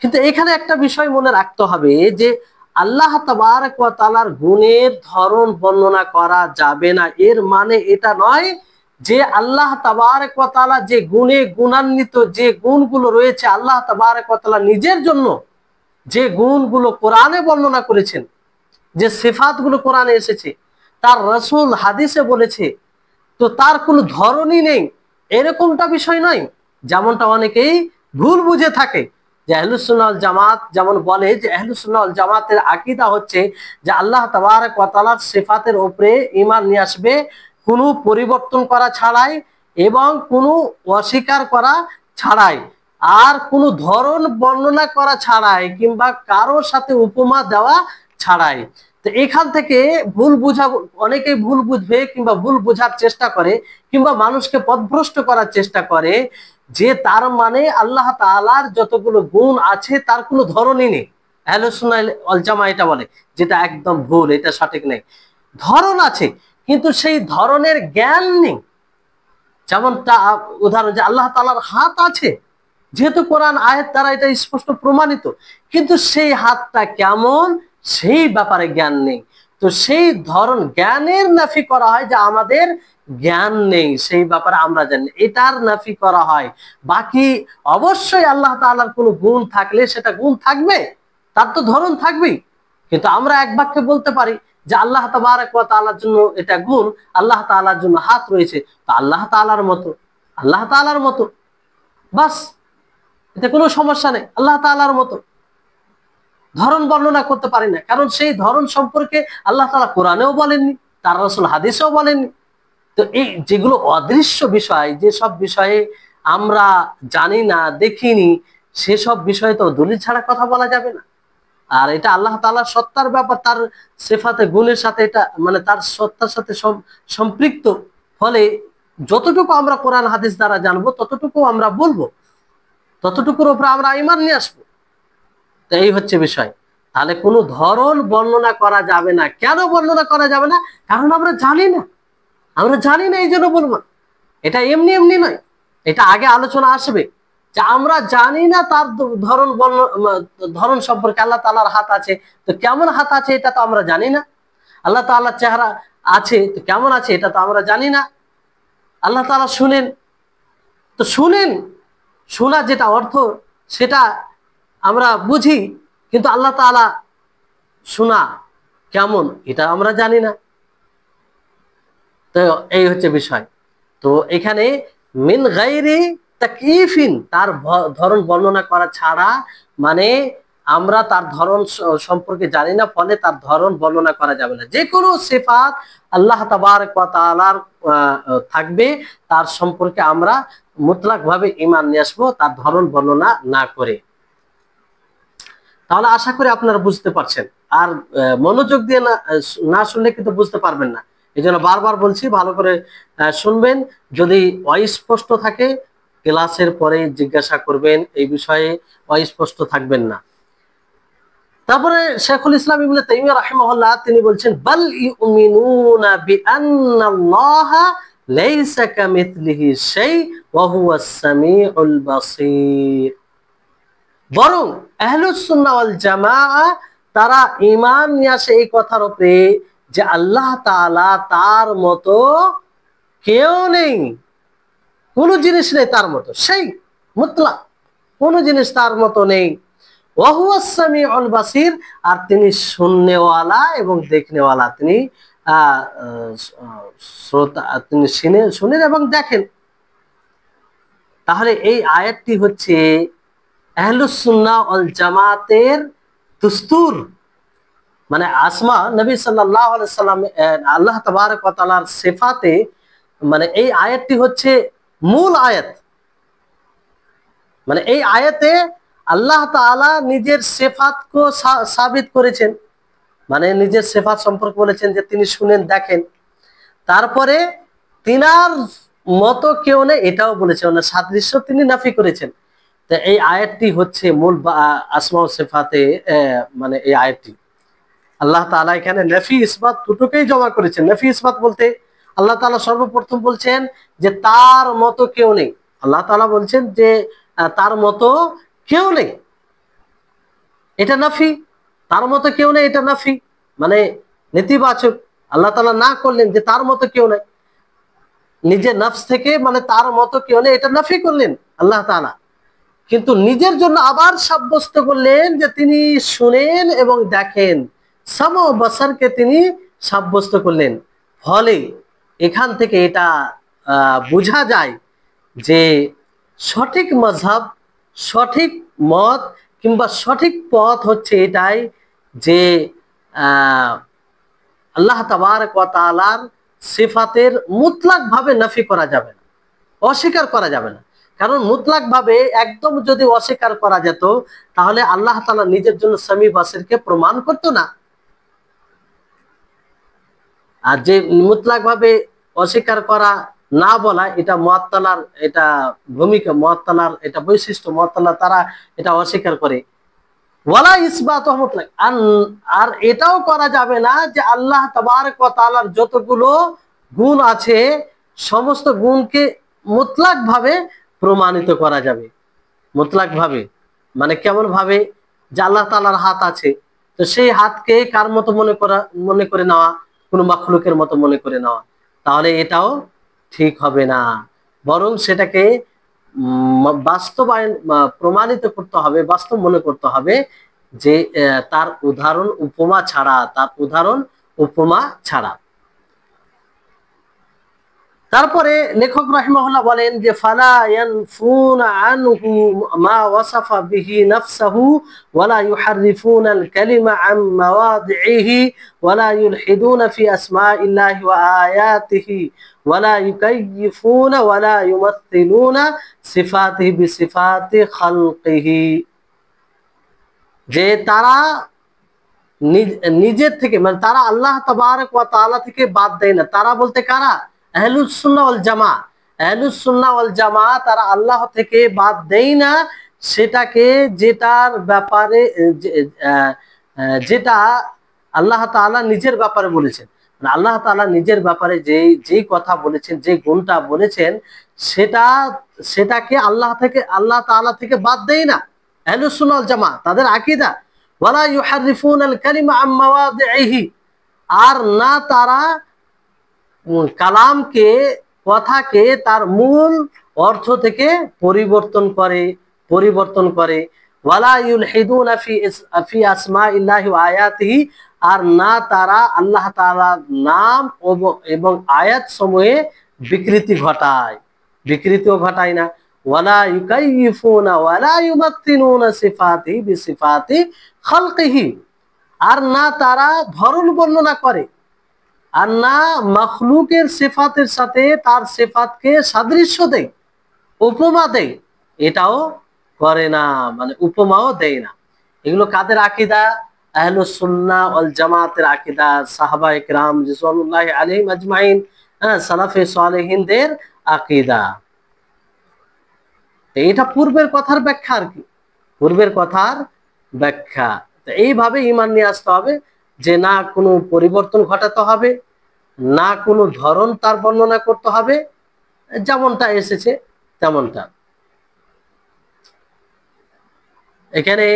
কিন্তু এখানে একটা বিষয় মনে রাখতে হবে যে আল্লাহ তাবারক ওয়া তাআলার গুণের ধরন বর্ণনা করা যাবে না, এর মানে এটা নয় যে আল্লাহ তাবারক ওয়া তাআলা যে গুণে গুণান্বিত, যে গুণগুলো রয়েছে আল্লাহ তাবারক ওয়া তাআলা নিজের জন্য, যে গুণগুলো কোরআনে বর্ণনা করেছেন, যে সিফাতগুলো কোরআনে এসেছে, তার রাসূল হাদিসে বলেছে, তো তার কোনো ধরনই নেই, এরকমটা বিষয় নয়। যেমনটা অনেকেই ভুল বুঝে থাকে যে আহলুস সুন্নাহ ওয়াল জামাত যেমন বলে যে আহলুস সুন্নাহ ওয়াল জামাতের আকীদা হচ্ছে যে আল্লাহ তাবারক ওয়া তাআলার সিফাতের উপরে ঈমান নিয়ে আসবে কোনো পরিবর্তন করা ছাড়াই এবং কোনো অস্বীকার করা ছাড়াই, আর কোনো ধরন বর্ণনা করা ছাড়াই কিংবা কারোর সাথে উপমা দেওয়া ছাড়াই। তো এখান থেকে ভুল বুঝা, অনেকেই ভুল বুঝবে কিংবা ভুল বোঝার চেষ্টা করে কিংবা মানুষকে পথভ্রষ্ট করার চেষ্টা করে যে তার মানে আল্লাহ তাআলার যতগুলো গুণ আছে তার কোনো ধরনই নেই। আহলুস সুন্নাহ ওয়াল জামাত এটা বলে, যেটা একদম ভুল, এটা সঠিক নেই। ধরন আছে কিন্তু সেই ধরনের জ্ঞান নেই। যেমন উদাহরণ, যে আল্লাহ তাআলার হাত আছে, যেহেতু কোরআন আয়াত দ্বারা এটা স্পষ্ট প্রমাণিত, কিন্তু সেই হাতটা কেমন সেই ব্যাপারে জ্ঞান নেই। তো সেই ধরন জ্ঞানের নাফি করা হয় যে আমাদের জ্ঞান নেই, সেই ব্যাপারে আমরা জানি, এটার নাফি করা হয়। বাকি অবশ্যই আল্লাহ তাআলার কোনো গুণ থাকলে সেটা গুণ থাকবে, তার তো ধরন থাকবেই। কিন্তু আমরা এক বাক্যে বলতে পারি যে আল্লাহ তাবারক ওয়া তাআলার জন্য এটা গুণ, আল্লাহ তাআলার জন্য হাত রয়েছে, তো আল্লাহ তাআলার মতো, আল্লাহ তাআলার মতো, বাস, এতে কোনো সমস্যা নেই, আল্লাহ তাআলার মতো। ধরন বর্ণনা করতে পারি না, কারণ সেই ধরন সম্পর্কে আল্লাহ তাআলা কোরআনেও বলেননি, তার রাসূল হাদিসেও বলেননি। তো এই যেগুলো অদৃশ্য বিষয়, যেসব বিষয়ে আমরা জানি না, দেখিনি, সেসব বিষয়ে তো দলিল ছাড়া কথা বলা যাবে না। আর এটা আল্লাহ তাআলার সত্তার ব্যাপার, তার সিফাতে গুণের সাথে এটা মানে তার সত্তার সাথে সম্পৃক্ত। ফলে যতটুকু আমরা কোরআন হাদিস দ্বারা জানবো ততটুকু আমরা বলবো, ততটুকুর উপরে আমরা ঈমান নিয়ে আসবো। তো এই হচ্ছে বিষয়। তাহলে কোনো ধরন বর্ণনা করা যাবে না। কেন বর্ণনা করা যাবে না? কারণ আমরা জানি না, আমরা জানি না, এই জন্য বলবো না। এটা এমনি এমনি নয়, এটা আগে আলোচনা আসবে যে আমরা জানি না তার ধরন সম্পর্কে। আল্লাহ তাআলার হাত আছে, তো কেমন হাত আছে এটা তো আমরা জানি না। আল্লাহ তাআলার চেহারা আছে, তো কেমন আছে এটা তো আমরা জানি না। আল্লাহ তাআলা শুনেন, তো শুনেন, শোনা যেটা অর্থ সেটা আমরা বুঝি, কিন্তু আল্লাহ তাআলা শোনা কেমন এটা আমরা জানি না। তো এই হচ্ছে বিষয়। তো এখানে মিন গায়রি তাকয়িফিন, তার ধরন বর্ণনা করা ছাড়া, মানে আমরা তার ধরন সম্পর্কে জানি না, ফলে তার ধরন বর্ণনা করা যাবে না। যে কোনো সিফাত আল্লাহ তাবারক ওয়া তাআলার থাকবে, তার সম্পর্কে আমরা মুতলাক ভাবে ঈমান নিয়ে আসবো, তার ধরন বর্ণনা না করে। তাহলে আশা করি আপনারা বুঝতে পারছেন। আর মনোযোগ দিয়ে না শুনলে কিন্তু বুঝতে পারবেন না। এই জন্য বারবার বলছি, ভালো করে শুনবেন। যদি অস্পষ্ট থাকে ক্লাসের পরে জিজ্ঞাসা করবেন, এই বিষয়ে অস্পষ্ট থাকবেন না। তারপরে শেখুল ইসলাম ইবনে তাইমিয়া রাহিমাহুল্লাহ তিনি বলছেন, বাল ইউমিনুনা বিআন্নাল্লাহা লাইসা কামিথলিহি শাই ওয়া হুয়াস সামিউল বাসীর। বরং আহলুস সুন্নাহ ওয়াল জামাআহ তারা ঈমান নিয়ে আসে এই কথার উপরে যে আল্লাহ তাআলা তার মতো কেউ নেই, কোন জিনিস নেই তার মতো, সেই মুতলাক কোন জিনিস তার মতো নেই। ওয়া হুয়াস সামিউল বাসীর, আর তিনি শুননেওয়ালা এবং দেখনেওয়ালা, তিনি শ্রোতা, তিনি শুনেন এবং দেখেন। তাহলে এই আয়াতটি হচ্ছে আহলুস সুন্নাহ ওয়াল জামাতের দুস্তুর। মানে আসমা নবী সাল্লাল্লাহু আলাইহি সাল্লাম আল্লাহ তাবারক ওয়া তাআলার সিফাতে, মানে এই আয়াতটি হচ্ছে মূল আয়াত। মানে এই আয়াতে আল্লাহ তাআলা নিজের সিফাতকে সাবিত করেছেন, মানে নিজের সিফাত সম্পর্কে বলেছেন যে তিনি শুনেন দেখেন। তারপরে তিনার মতো কেউ নেই এটাও বলেছেন, মানে সাদৃশ্য তিনি নাফি করেছেন। তো এই আয়াতটি হচ্ছে মূল আসমা ও সিফাতে, মানে এই আয়াতটি আল্লাহ তাআলা এখানে নাফি ইসবাত দুটোকেই জমা করেছেন। নাফি ইসবাত বলতে আল্লাহ তাআলা সর্বপ্রথম বলছেন যে তার মতো কেউ নেই। আল্লাহ তাআলা বলছেন যে তার মতো কেউ নেই, এটা নাফি। তার মতো কেউ নেই, এটা নাফি, মানে নেতিবাচক। আল্লাহ তাআলা না করলেন যে তার মতো কেউ নেই, নিজের নফস থেকে মানে তার মতো কেউ নেই এটা নাফি করলেন আল্লাহ তাআলা। কিন্তু নিজের জন্য আবার সাব্যস্ত করলেন যে তিনি শুনেন এবং দেখেন, সামা ও বাসারকে তিনি সাব্যস্ত করলেন। ফলে এখান থেকে এটা বোঝা যায় যে সঠিক মাযহাব, সঠিক মত কিংবা সঠিক পথ হচ্ছে এটাই যে আল্লাহ তাবারক ওয়া তাআলার সিফাতের মুতলাক ভাবে নাফি করা যাবে না, অস্বীকার করা যাবে না। কারণ মুতলাক ভাবে একদম যদি অস্বীকার করা যেত তাহলে আল্লাহ তাআলা নিজের জন্য সামি বাসিরকে প্রমাণ করতো না। আর যে মুতলাক ভাবে অস্বীকার করা না বলা, এটা মুআত্তালার এটা ভূমিকা, মুআত্তালার এটা বৈশিষ্ট্য। মুআত্তালা তারা এটা অস্বীকার করে। ওয়ালা ইসবাত মুতলাক, আর এটাও করা যাবে না যে আল্লাহ তাবারক ওয়া তাআলার যতগুলো গুণ আছে সমস্ত গুণকে মুতলাক ভাবে প্রমাণিত করা যাবে। মুতলাক ভাবে মানে কেমন ভাবে, যে আল্লাহ তাআলার হাত আছে, তো সেই হাতকে কার মতো মনে করে নেওয়া, কোনো মাখলুকের মতো মনে করে নেওয়া, তাহলে এটাও ঠিক হবে না। বরং সেটাকে বাস্তবায়ন প্রমাণিত করতে হবে, বাস্তব মনে করতে হবে যে তার উদাহরণ উপমা ছাড়া, তার উদাহরণ উপমা ছাড়া। তারপরে লেখক রাহিমাহুল্লাহ বলেন যে ফালা ইয়ানফুনা আনহু মা ওয়াসাফা বিহি নাফসাহু ওয়ালা ইউহাররিফুনা আল কালিমা আন মাওয়াদিহি ওয়ালা ইউলহিদুনা ফি আসমাইল্লাহি ওয়া আয়াতিহি ওয়ালা ইউকাইয়িফুনা ওয়ালা ইউমাথিলুনা সিফাতিহি বিসিফাতি খালকিহি। যে তারা নিজের থেকে, মানে তারা আল্লাহ তাবারক ওয়া তাআলা থেকে বাদ দেয় না। তারা বলতে কারা? আহলুস সুন্নাহ ওয়াল জামা। আহলুস সুন্নাহ ওয়াল জামা তারা আল্লাহ থেকে বাদ দেয় না সেটাকে, যেটার ব্যাপারে যেটা আল্লাহ তাআলা নিজের ব্যাপারে বলেছেন। মানে আল্লাহ তাআলা নিজের ব্যাপারে যেই কথা বলেছেন, যে গুণটা বলেছেন, সেটাকে আল্লাহ তাআলা থেকে বাদ দেয় না আহলুস সুন্নাহ ওয়াল জামা, তাদের আকীদা। ওয়ালা ইউহাররিফুনাল কালিমা আম মাওয়াদিহি, আর না তারা কালামকে, কথাকে তার মূল অর্থ থেকে পরিবর্তন করে। ওয়ালা ইউলহিদুনা ফি আসমাইল্লাহি ওয়া আয়াতিহি, আর না তারা আল্লাহ তাআলার নাম এবং আয়াত সমূহে বিকৃতিও ঘটায় না। ওয়ালা ইউকাইয়িফুনা ওয়ালা ইউমাত্তিনুনা সিফাতিহি বিসিফাতি খালকিহি, আর না তারা ধরন বর্ণনা করে, আর না মখলুকের সিফাতের সাথে তার সিফাতকে সাদৃশ্য দেয়, উপমা দেয়, এটাও করে না, মানে উপমাও দেয় না। এগুলো কাদের আকীদা? আহলুস সুন্নাহ ওয়াল জামাতের আকীদা, সাহাবায়ে কেরাম রিজওয়ানুল্লাহি আলাইহিম আজমাইন, সালাফে সালেহিনদের আকীদা। এটা পূর্বের কথার ব্যাখ্যা আর কি, পূর্বের কথার ব্যাখ্যা। এইভাবে ঈমান নিয়ে আসতে হবে যে না কোনো পরিবর্তন ঘটাতে হবে, না কোনো ধরন তার বর্ণনা করতে হবে, যেমনটা এসেছে তেমনটা। এখানে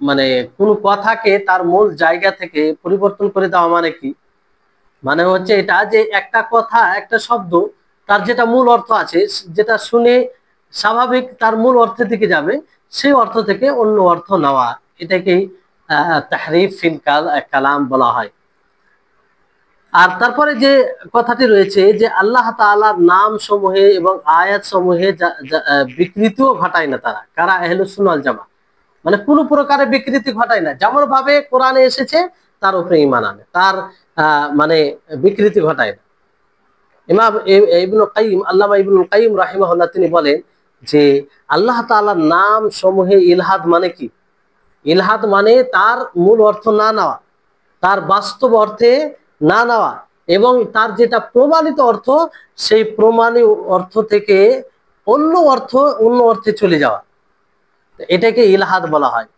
মানে কোনো কথাকে তার মূল জায়গা থেকে পরিবর্তন করে দেওয়া মানে কি? মানে হচ্ছে এটা যে একটা কথা, একটা শব্দ, তার যেটা মূল অর্থ আছে, যেটা শুনে স্বাভাবিক তার মূল অর্থের দিকে যাবে, সেই অর্থ থেকে অন্য অর্থ নেওয়া, এটাকেই তাহরিফ ফিল কালাম বলা হয়। আর তারপরে যে কথাটি রয়েছে যে আল্লাহ তাআলার নাম সমূহে এবং আয়াত সমূহে বিকৃতিও ঘটায় না তারা, কারা? আহলুস সুন্নাহ ওয়াল জামাত। মানে কোনো প্রকারের বিকৃতি ঘটায় না, যেমন ভাবে কোরআনে এসেছে তার উপরে ঈমান আনে, তার মানে বিকৃতি ঘটায় না। ইমাম ইবনুল কাইয়িম, আল্লামা ইবনুল কাইয়িম রাহিমাহুল্লাহ তিনি বলেন যে আল্লাহ তাআলার নাম সমূহে ইলহাদ মানে কি? ইলহাদ মানে তার মূল অর্থ না নেওয়া, তার বাস্তব অর্থে না নেওয়া, এবং তার যেটা প্রমাণিত অর্থ সেই প্রমাণিত অর্থ থেকে অন্য অর্থে চলে যাওয়া, এটাকে ইলহাদ বলা হয়।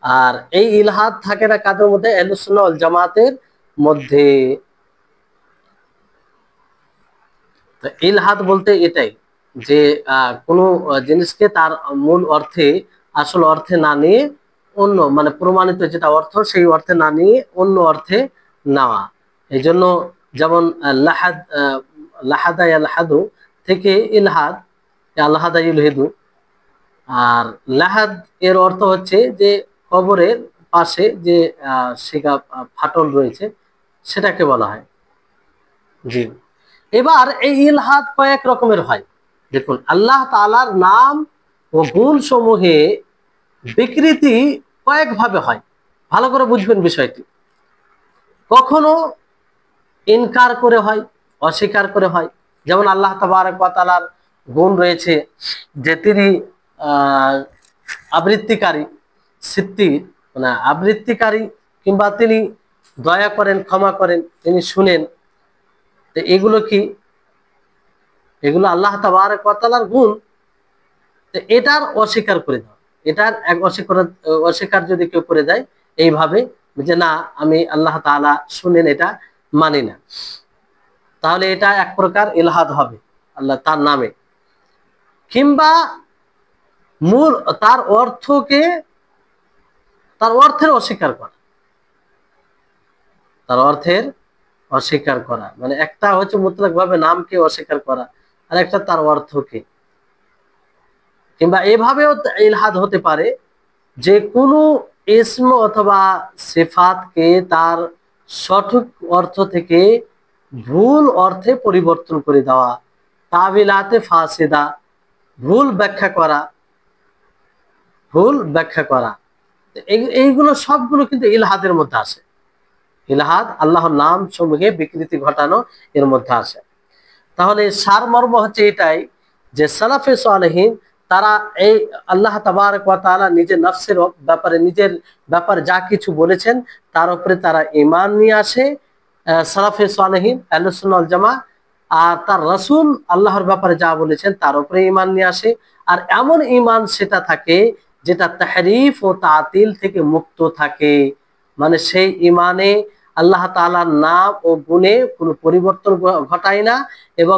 আর এই ইলহাদ থাকে না কাদের মধ্যে? আহলুস সুন্নাহ ওয়াল জামাতের মধ্যে। তো ইলহাদ বলতে এটাই যে কোনো জিনিসকে তার মূল অর্থে, আসল অর্থে না নিয়ে অন্য, মানে প্রমাণিত যেটা অর্থ সেই অর্থে না নিয়ে অন্য অর্থে নেওয়া। এই জন্য যেমন লাহাদা ইয়ালহাদু থেকে ইলহাদ, আল্লাহাদা ইলহিদু। আর লাহাদ এর অর্থ হচ্ছে যে কবরের পাশে যে শিকা ফাটল রয়েছে সেটাকে বলা হয়। জি। এবার এই ইলহাদ কয়েক রকমের হয়। দেখুন, আল্লাহ তাআলার নাম ও গুণ সমূহে বিকৃতি কয়েক ভাবে হয়, ভালো করে বুঝবেন বিষয়টি। কখনো ইনকার করে হয়, অস্বীকার করে হয়। যেমন আল্লাহ তাবারক ওয়া তাআলার গুণ রয়েছে যে তিনি আবৃত্তিকারী, সিত্তির, মানে আবৃত্তিকারী, কিংবা তিনি দয়া করেন, ক্ষমা করেন, তিনি শুনেন। এগুলো কি? এগুলো আল্লাহ তাবারক ওয়া তাআলার গুণ। এটার অস্বীকার করে দাও, এটার এক অস্বীকার যদি কেউ করে দেয় এইভাবে যে না আমি আল্লাহ তাআলা শুনেন, এটা মানি না, তাহলে এটা এক প্রকার ইলহাদ হবে আল্লাহ তার নামে। কিংবা মূল তার অর্থকে, তার অর্থের অস্বীকার করা, তার অর্থের অস্বীকার করা, মানে একটা হচ্ছে মুতলাক ভাবে নামকে অস্বীকার করা, আর একটা তার অর্থকে। কিংবা এভাবেও ইলহাদ হতে পারে যে কোনো ইসম অথবা সিফাতকে তার সঠিক অর্থ থেকে ভুল অর্থে পরিবর্তন করে দেওয়া, তাবিলাতে ফাসিদা, ভুল ব্যাখ্যা করা, ভুল ব্যাখ্যা করা। এইগুলো সবগুলো কিন্তু ইলহাদের মধ্যে আসে। ইলহাদ আল্লাহর নাম সমূহে বিকৃতি ঘটানো এর মধ্যে আসে। তাহলে সারমর্ম হচ্ছে এটাই যে সালাফে সালেহিন তারা এই আল্লাহ তাবারক ওয়া তাআলা নিজের নফসের ব্যাপারে, নিজের ব্যাপারে যা কিছু বলেছেন তার উপরে তারা ঈমান নিয়ে আসে, সালাফে সালেহিন আহলুস সুন্নাহ ওয়াল জামাত। আর তার রাসূল আল্লাহর ব্যাপারে যা বলেছেন তার উপরে ঈমান নিয়ে আসে। আর এমন ঈমান সেটা থাকে যেটা তাহরিফ ও তাতিল থেকে মুক্ত থাকে, মানে সেই ঈমানে আল্লাহ তাআলার নাম ও গুণে কোনো পরিবর্তন ঘটায় না এবং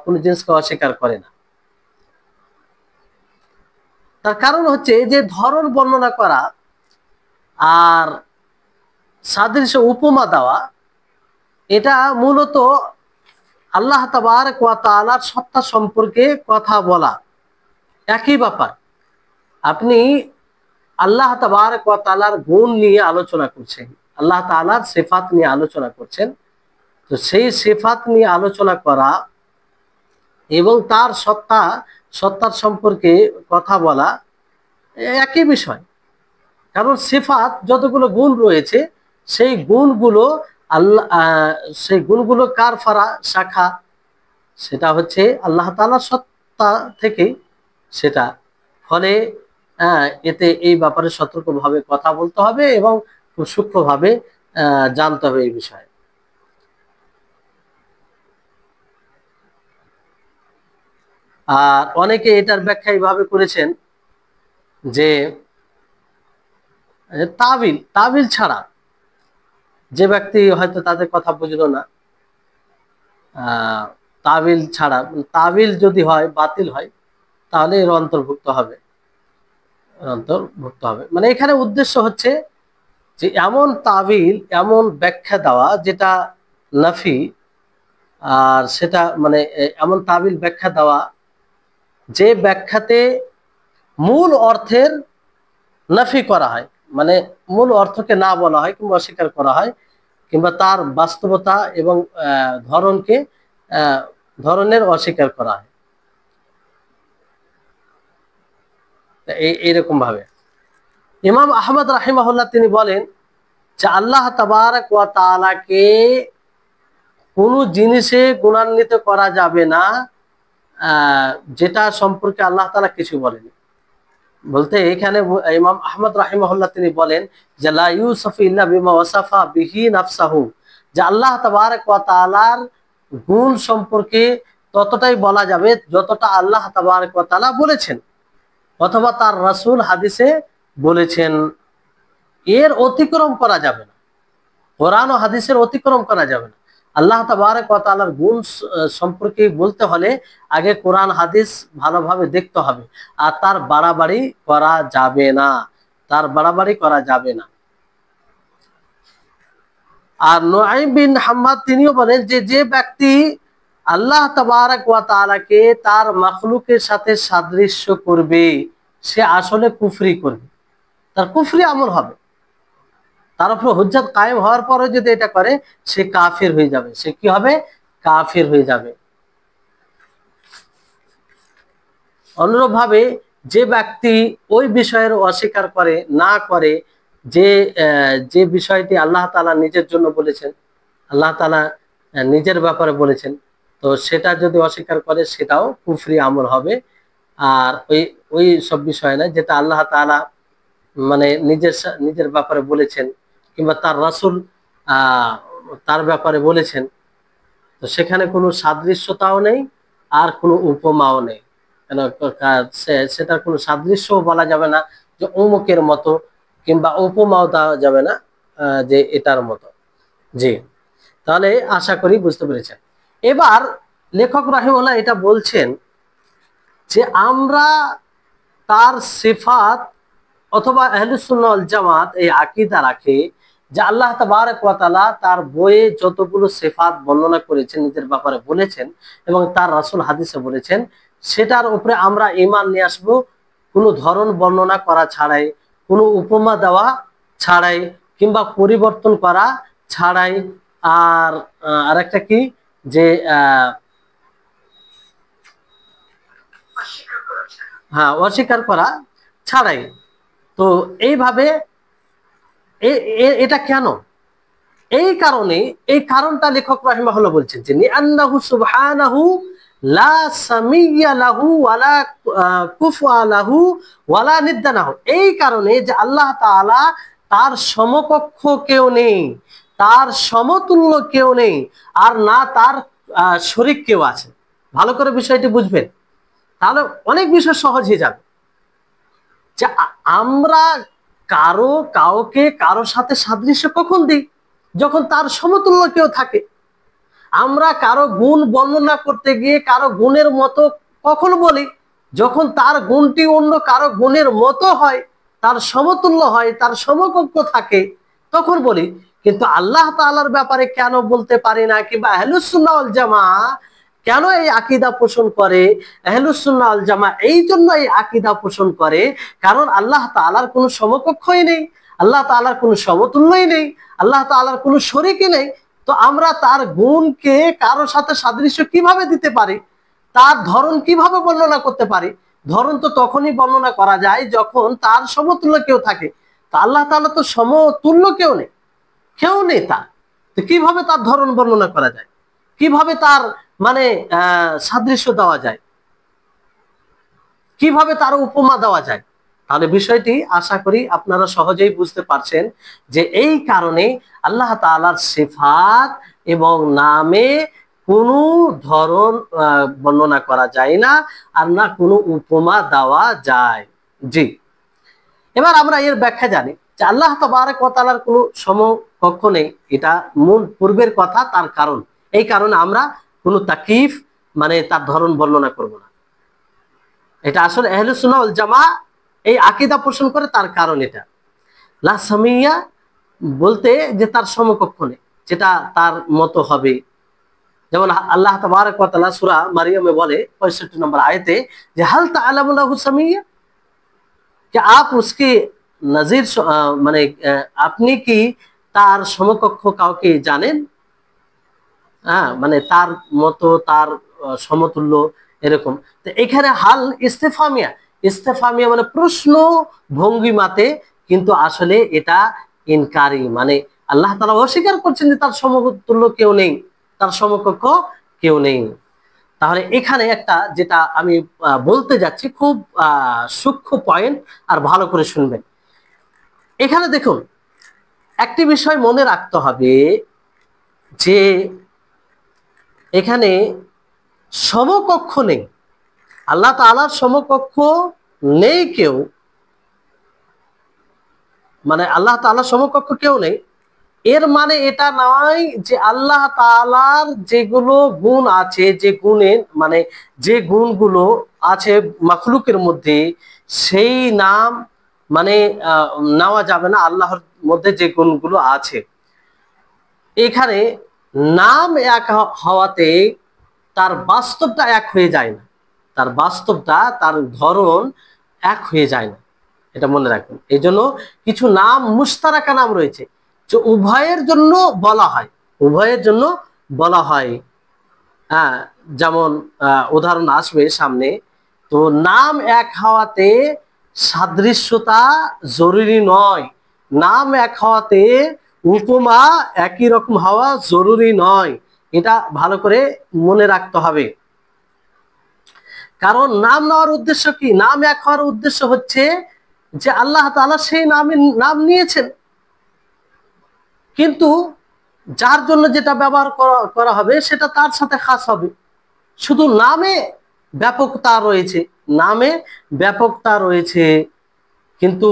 কোনো জিনিসকে অস্বীকার করে না। তার কারণ হচ্ছে যে ধরন বর্ণনা করা আর সাদৃশ্য উপমা দেওয়া, এটা মূলত আল্লাহ তাবারক ওয়া তাআলার সত্তা সম্পর্কে কথা বলা, একই ব্যাপার। আপনি আল্লাহ তাবারক ওয়া তাআলার গুণ নিয়ে আলোচনা করছেন, আল্লাহ তাআলার সিফাত নিয়ে আলোচনা করছেন, তো সেই সিফাত নিয়ে আলোচনা করা এবং তার সত্তার সম্পর্কে কথা বলা একই বিষয়। কারণ সিফাত যতগুলো গুণ রয়েছে সেই গুণগুলো আল্লাহ সেই গুণগুলো কার ফারা শাখা, সেটা হচ্ছে আল্লাহ তাআলার সত্তা থেকে সেটা। ফলে এতে এই ব্যাপারে সতর্কভাবে কথা বলতে হবে এবং খুব সূক্ষ্মভাবে জানতে হবে এই বিষয়ে। আর অনেকে এটার ব্যাখ্যা এইভাবে করেছেন যে তাবিল তাবিল ছাড়া যে ব্যক্তি হয়তো তাদের কথা বুঝলো না, তাবিল ছাড়া, তাবিল যদি হয় বাতিল হয় তাহলে এর অন্তর্ভুক্ত হবে, মানে এখানে উদ্দেশ্য হচ্ছে যে এমন তাবিল, এমন ব্যাখ্যা দেওয়া যেটা নাফি, আর সেটা মানে এমন তাবিল ব্যাখ্যা দেওয়া যে ব্যাখ্যাতে মূল অর্থের নাফি করা হয়, মানে মূল অর্থকে না বলা হয় কিংবা অস্বীকার করা হয়, কিংবা তার বাস্তবতা এবং ধরনকে ধরনের অস্বীকার করা হয়। এইরকম ভাবে ইমাম আহমদ রাহিমাহুল্লাহ তিনি বলেন যে আল্লাহ তাবারক ওয়া তাআলাকে কোনো জিনিসে গুণান্বিত করা যাবে না যেটা সম্পর্কে আল্লাহ তাআলা কিছু বলেন। বলতে এখানে ইমাম আহমদ রাহিমাহুল্লাহ তিনি বলেন যে লা ইউসাফু ইল্লা বিমা ওয়াসাফা বিহি নাফসাহু, যে আল্লাহ তাবারক ওয়া তাআলার গুণ সম্পর্কে ততটাই বলা যাবে যতটা আল্লাহ তাবারক ওয়া তাআলা বলেছেন অথবা তার রাসূল হাদিসে বলেছেন। এর অতিক্রম করা যাবে না, কোরআন ও হাদিসের অতিক্রম করা যাবে না। আল্লাহ তাবারক ওয়া তাআলার গুণ সম্পর্কে বলতে হলে আগে কোরআন হাদিস ভালোভাবে দেখতে হবে, আর তার বাড়াবাড়ি করা যাবে না, তার বাড়াবাড়ি করা যাবে না। আর নুআইম বিন হাম্মাদ তিনিও বলেন যে যে ব্যক্তি আল্লাহ তাবারক ওয়া তাআলাকে তার মাখলুকের সাথে সাদৃশ্য করবে সে আসলে কুফরি করবে, তার কুফরি আমল হবে, তার উপর হুজ্জাত কায়েম হওয়ার পরে যদি এটা করে সে কাফির হয়ে যাবে। সে কি হবে? কাফির হয়ে যাবে। অনুরূপভাবে যে ব্যক্তি ওই বিষয়ের অস্বীকার করে না করে যে যে বিষয়টি আল্লাহ তাআলা নিজের জন্য বলেছেন, আল্লাহ তাআলা নিজের ব্যাপারে বলেছেন, তো সেটা যদি অস্বীকার করে সেটাও কুফরি আমল হবে। আর ওই সব বিষয় না যেটা আল্লাহ তাআলা মানে নিজের ব্যাপারে বলেছেন কিংবা তার রাসূল তার ব্যাপারে বলেছেন, তো সেখানে কোনো সাদৃশ্যতাও নেই আর কোনো উপমাও নেই। কেন সেটার কোনো সাদৃশ্যও বলা যাবে না যে অমুকের মতো, কিংবা উপমাও দেওয়া যাবে না যে এটার মতো। জি, তাহলে আশা করি বুঝতে পেরেছেন। এবার লেখক রাহিমাহুল্লাহ এটা বলছেন যে আমরা তার সিফাত অথবা আহলুস সুন্নাহ ওয়াল জামাত এই আকীদা রাখে যে আল্লাহ তাবারক ওয়া তাআলা তার বইয়ে যতগুলো সিফাত বর্ণনা করেছেন, নিজের ব্যাপারে বলেছেন এবং তার রাসূল হাদিসে বলেছেন, সেটার উপরে আমরা ঈমান নিয়ে আসব, কোনো ধরন বর্ণনা করা ছাড়াই, কোনো উপমা দেওয়া ছাড়াই কিংবা পরিবর্তন করা ছাড়াই। আর আরেকটা কি যে হ্যাঁ, অস্বীকার করা ছাড়াই। তো এইভাবে এটা কেন? এই কারণে, এই কারণটা লেখক রাহিমাহুল্লাহ বলছেন যে লিআন্নাহু সুবহানাহু লা সামিয়্যা লাহু ওয়ালা কুফুয়া লাহু ওয়ালা নিদ্দা লাহু। এই কারণে যে আল্লাহ তাআলা তার সমকক্ষ কেউ নেই, তার সমতুল্য কেউ নেই, আর না তার শরীক কেউ আছে। ভালো করে বিষয়টি বুঝবেন, তাহলে অনেক বিষয় সহজ হয়ে যাবে। যে আমরা কাউকে কারোর সাথে সাদৃশ্য কখন দিই? যখন তার সমতুল্য কেউ থাকে। আমরা কারো গুণ বর্ণনা করতে গিয়ে কারো গুণের মতো কখন বলি? যখন তার গুণটি অন্য কারো গুণের মতো হয়, তার সমতুল্য হয়, তার সমকক্ষ থাকে, তখন বলি। কিন্তু আল্লাহ তাআলার ব্যাপারে কেন বলতে পারি না? কিংবা আহলুস সুন্নাহ ওয়াল জামাত কেন এই আকীদা পোষণ করে? আহলুস সুন্নাহ ওয়াল জামাত এই জন্য এই আকীদা পোষণ করে কারণ আল্লাহ তাআলার কোনো সমকক্ষই নেই, আল্লাহ তাআলার কোনো সমতুল্যই নেই, আল্লাহ তাআলার কোনো শরীকই নেই। তো আমরা তার গুণকে কারোর সাথে সাদৃশ্য কিভাবে দিতে পারি? তার ধরন কিভাবে বর্ণনা করতে পারি? ধরন তো তখনই বর্ণনা করা যায় যখন তার সমতুল্য কেউ থাকে। তা আল্লাহ তাআলা তো সমতুল্য কেউ নেই তার, তো কিভাবে তার ধরন বর্ণনা করা যায়? কিভাবে তার মানে সাদৃশ্য দেওয়া যায়? কিভাবে তার উপমা দেওয়া যায়? তাহলে বিষয়টি আশা করি আপনারা সহজেই বুঝতে পারছেন যে এই কারণে আল্লাহ তাআলার সিফাত এবং নামে কোনো ধরন বর্ণনা করা যায় না, আর না কোনো উপমা দেওয়া যায়। জি, এবার আমরা এর ব্যাখ্যা জানি যে আল্লাহ তাবারক ওয়া তাআলার কোনো সমকক্ষ নেই, এটা মূল পূর্বের কথা। তার কারণ, এই কারণে আমরা কোনো তাকিফ মানে তার ধরন বর্ণনা করব না। এটা আসলে আহলে সুন্নাহ ওয়াল জামা এই আকীদা পোষণ করে, তার কারণ এটা। লা সামিয়া বলতে যে তার সমকক্ষ নেই, যেটা তার মতো হবে। যেমন আল্লাহ তাবারক ওয়া তাআলা সূরা মারিয়ামে বলে 65 নম্বর আয়াতে যে হাল তাআলামু লাহু সামিয়া, कि आप उसके नजीर মানে আপনি কি তার সমকক্ষ কাউকে জানেন? হ্যাঁ, মানে তার মতো, তার সমতুল্য এরকম। তো এখানে হাল ইস্তেফামিয়া মানে প্রশ্ন ভঙ্গিমাতে, কিন্তু আসলে এটা ইনকারি, মানে আল্লাহ তাআলা অস্বীকার করছেন যে তার সমতুল্য কেউ নেই, তার সমকক্ষ কেউ নেই। তাহলে এখানে একটা যেটা আমি বলতে যাচ্ছি, খুব সূক্ষ্ম পয়েন্ট, আর ভালো করে শুনবেন। এখানে দেখুন, একটি বিষয় মনে রাখতে হবে যে এখানে সমকক্ষ নেই, আল্লাহ তাআলার সমকক্ষ নেই কেউ, মানে আল্লাহ তাআলার সমকক্ষ কেউ নেই। এর মানে এটা নয় যে আল্লাহ তাআলার যেগুলো গুণ আছে, যে গুণের মানে যে গুণগুলো আছে মাখলুকের মধ্যে, সেই নাম মানে নেওয়া যাবে না আল্লাহর মধ্যে যে গুণগুলো আছে। এখানে নাম এক হওয়াতে তার বাস্তবটা এক হয়ে যায় না, তার বাস্তবটা, তার ধরন এক হয়ে যায় না, এটা মনে রাখবেন। এই জন্য কিছু নাম মুশতারাকা নাম রয়েছে, যে উভয়ের জন্য বলা হয়, উভয়ের জন্য বলা হয়। হ্যাঁ, যেমন উদাহরণ আসবে সামনে। তো নাম এক হওয়াতে সাদৃশ্যতা জরুরি নয়, নাম এক হওয়াতে উপমা একই রকম হওয়া জরুরি নয়, এটা ভালো করে মনে রাখতে হবে। কারণ নাম নেওয়ার উদ্দেশ্য কি? নাম এক হওয়ার উদ্দেশ্য হচ্ছে যে আল্লাহ তাআলা সেই নাম নিয়েছেন, কিন্তু যার জন্য যেটা ব্যবহার করা হবে সেটা তার সাথে খাস হবে। শুধু নামে ব্যাপকতা রয়েছে, নামে ব্যাপকতা রয়েছে, কিন্তু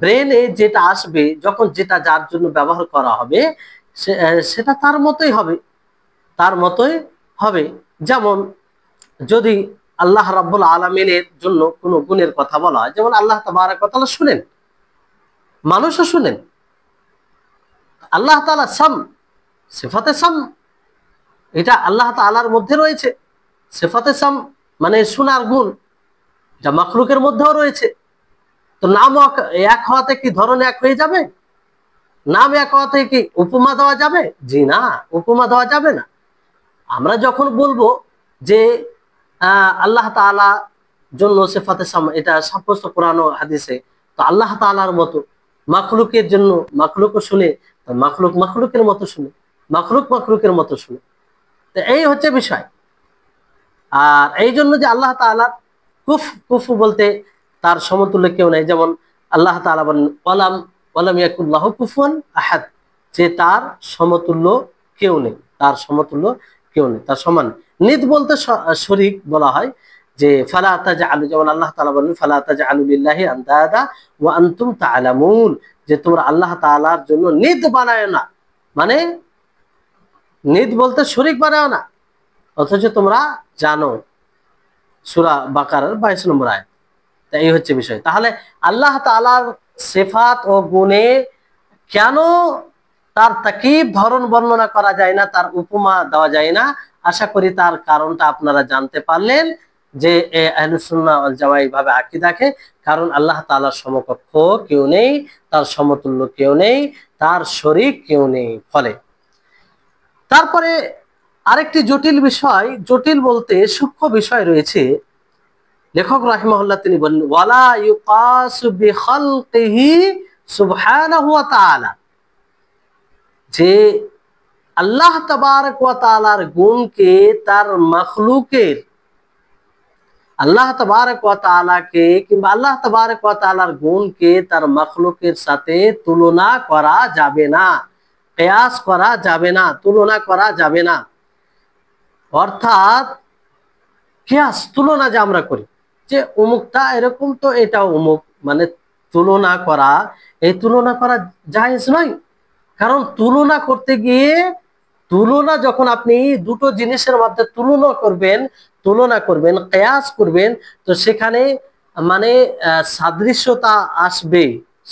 ব্রেনে যেটা আসবে, যখন যেটা যার জন্য ব্যবহার করা হবে, সেটা তার মতোই হবে, তার মতোই হবে। যেমন যদি আল্লাহ রাব্বুল আলামিনের জন্য কোনো গুণের কথা বলা হয়, যেমন আল্লাহ তাবারক ওয়া তাআলা শুনেন, মানুষও শুনেন। আল্লাহ তাআলা সাম, সিফাতে সাম, এটা আল্লাহ তাআলার মধ্যে রয়েছে। সিফাতে সাম মানে শোনার গুণ, যা মাখলুকের মধ্যেও রয়েছে। তো নাম এক হওয়াতে কি ধরন এক হয়ে যাবে? নাম এক হওয়াতে কি উপমা দেওয়া যাবে? জি না, উপমা দেওয়া যাবে না। আমরা যখন বলবো যে আল্লাহ তাআলা জন্য সিফাতে সাম, এটা সাব্যস্ত কোরআন ও হাদিসে, তো আল্লাহ তাআলার মতো মাখলুকের জন্য, মাখলুকও শুনে, মাখলুক মাখলুকের মতো শুনে, মাখলুক মাখলুকের মতো শুনে। তো এই হচ্ছে বিষয়। আর এই জন্য যে আল্লাহ তাআলা কুফু বলতে তার সমতুল্য কেউ নাই, যেমন আল্লাহ তাআলা বলেন ওয়ালাম ইয়াকুল্লাহু কুফুয়ান আহাদ, যে তার সমতুল্য কেউ নেই, তার সমতুল্য কেউ নেই, তার সমান। নিদ বলতে শরীক বলা হয়, যে ফালা তাজআলু, যেমন আল্লাহ তাআলা বলেন ফালা তাজআলু লিল্লাহি আনদাদা ওয়া আনতুম তা'লামুন, যে তোমরা আল্লাহ তাআলার জন্য নিদ বানায় না, মানে নিদ বলতে শরীক বানায় না, অথচ তোমরা জানো। সূরা বাকারার 22 নম্বর আয়াত। এই হচ্ছে বিষয়। তাহলে আল্লাহ তাআলার সিফাত ও গুণে কেন তার তাকিব ধরন বর্ণনা করা যায় না, তার উপমা দেওয়া যায় না? আশা করি তার কারণটা আপনারা জানতে পারলেন, যে আহলুস সুন্নাহ ওয়াল জামা এইভাবে আকীদা রাখে। কারণ আল্লাহ তাআলার সমকক্ষ কেউ নেই, তার সমতুল্য কেউ নেই, তার শরীক কেউ নেই। ফলে তারপরে আরেকটি জটিল বিষয়, জটিল বলতে সূক্ষ্ম বিষয় রয়েছে। লেখক রাহিমাহুল্লাহ তিনি বলেন, ওয়ালা ইউকাসু বিখালকিহি সুবহানাহু ওয়া তাআলা, যে আল্লাহ তাবারক ওয়া তাআলার গুণকে তার মাখলুকের, আল্লাহ তাবারক ওয়া তাআলাকে কিংবা আল্লাহ তাবারক ওয়া তাআলার গুণকে তার মাখলুকের সাথে তুলনা করা যাবে না, কিয়াস করা যাবে না, তুলনা করা যাবে না। অর্থাৎ কিয়াস, তুলনা যে আমরা করি যে অমুকটা এরকম তো এটাও অমুক, মানে তুলনা করা, এই তুলনা করা জায়েজ নয়। কারণ তুলনা করতে গিয়ে, তুলনা যখন আপনি দুটো জিনিসের মধ্যে তুলনা করবেন, কিয়াস করবেন, তো সেখানে মানে সাদৃশ্যতা আসবে,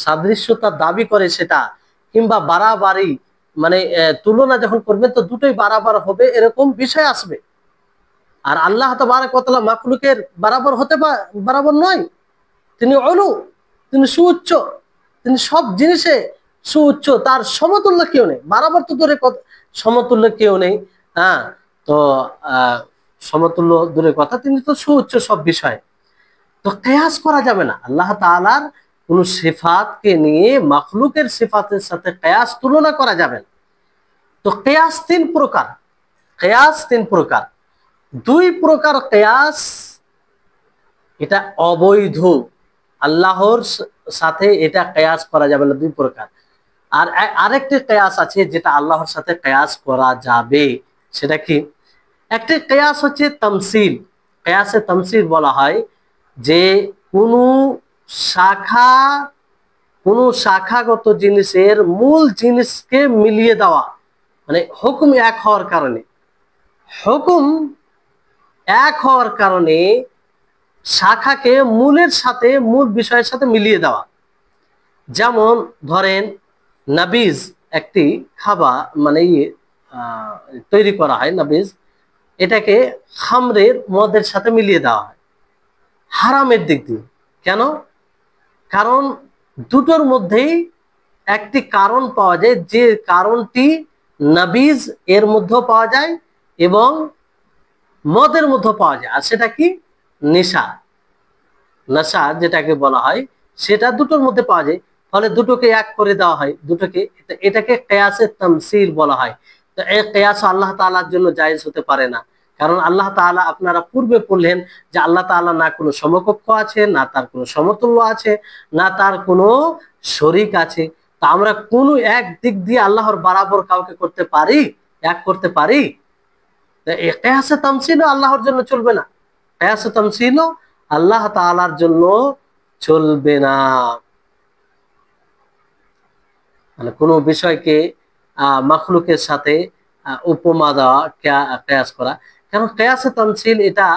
সাদৃশ্যতা দাবি করে সেটা, কিংবা বাড়াবাড়ি, মানে তুলনা যখন করবেন তো দুটোই বাড়াবার হবে, এরকম বিষয় আসবে। আর আল্লাহ তাবারক ওয়া তাআলা মাখলুকের বরাবর বরাবর নয়, তিনি অলু, তিনি সুউচ্চ, তিনি সব জিনিসে সুউচ্চ, তার সমতুল্য কেউ নেই। বরাবর তো দূরে সমতুল্য কেউ নেই, হ্যাঁ, তো সমতুল্য দূরের কথা, তিনি তো সুউচ্চ সব বিষয়। তো কিয়াস করা যাবে না, আল্লাহ তাআলার কোন সিফাতকে নিয়ে মাখলুকের সিফাতের সাথে কিয়াস, তুলনা করা যাবে না। তো কিয়াস তিন প্রকার, কিয়াস তিন প্রকার। দুই প্রকার কিয়াস এটা অবৈধ, আল্লাহর সাথে এটা কিয়াস করা যাবে না, দুই প্রকার। আর আরেকটি কিয়াস আছে যেটা আল্লাহর সাথে কিয়াস করা যাবে, সেটা কি? একটি কিয়াস হচ্ছে তামসিল। কিয়াসে তামসিল বলা হয় যে কোনো শাখা, কোনো শাখাগত জিনিসের মূল জিনিসকে মিলিয়ে দেওয়া, মানে হুকুম এক হওয়ার কারণে, হুকুম এক হওয়ার কারণে শাখাকে মূলের সাথে, মূল বিষয়ের সাথে মিলিয়ে দেওয়া। যেমন ধরেন নাবিজ একটি খাবার, মানে তৈরি করা হয় নাবিজ, এটাকে খামরের মদের সাথে মিলিয়ে দেওয়া হয় হারামের দিক দিয়ে। কেন? কারণ দুটোর মধ্যেই একটি কারণ পাওয়া যায়, যে কারণটি নাবিজ এর মধ্যেও পাওয়া যায় এবং মদের মধ্যে পাওয়া যায়, আর সেটা কি? নেশা, নেশা যেটাকে বলা হয়, সেটা দুটোর মধ্যে পাওয়া যায়। ফলে দুটোকে এক করে দেওয়া হয়, দুটোকে, এটাকে কিয়াসে তামসিল বলা হয়। তো এই কিয়াস আল্লাহ তাআলার জন্য জায়েজ হতে পারে না। কারণ আল্লাহ তাআলা, আপনারা পূর্বে পড়লেন যে আল্লাহ তাআলা না কোনো সমকক্ষ আছে, না তার কোনো সমতুল্য আছে, না তার কোনো শরীক আছে। তা আমরা কোনো এক দিক দিয়ে আল্লাহর বরাবর কাউকে করতে পারি, এক করতে পারি? কিয়াসে তামসিল আল্লাহর জন্য চলবে না, কিয়াসে তামসিল আল্লাহ তাআলার জন্য চলবে না। মানে কোনো বিষয়কে মাখলুকের সাথে উপমা দেওয়া, কিয়াস করা। কারণ কিয়াসে তামসিল এটা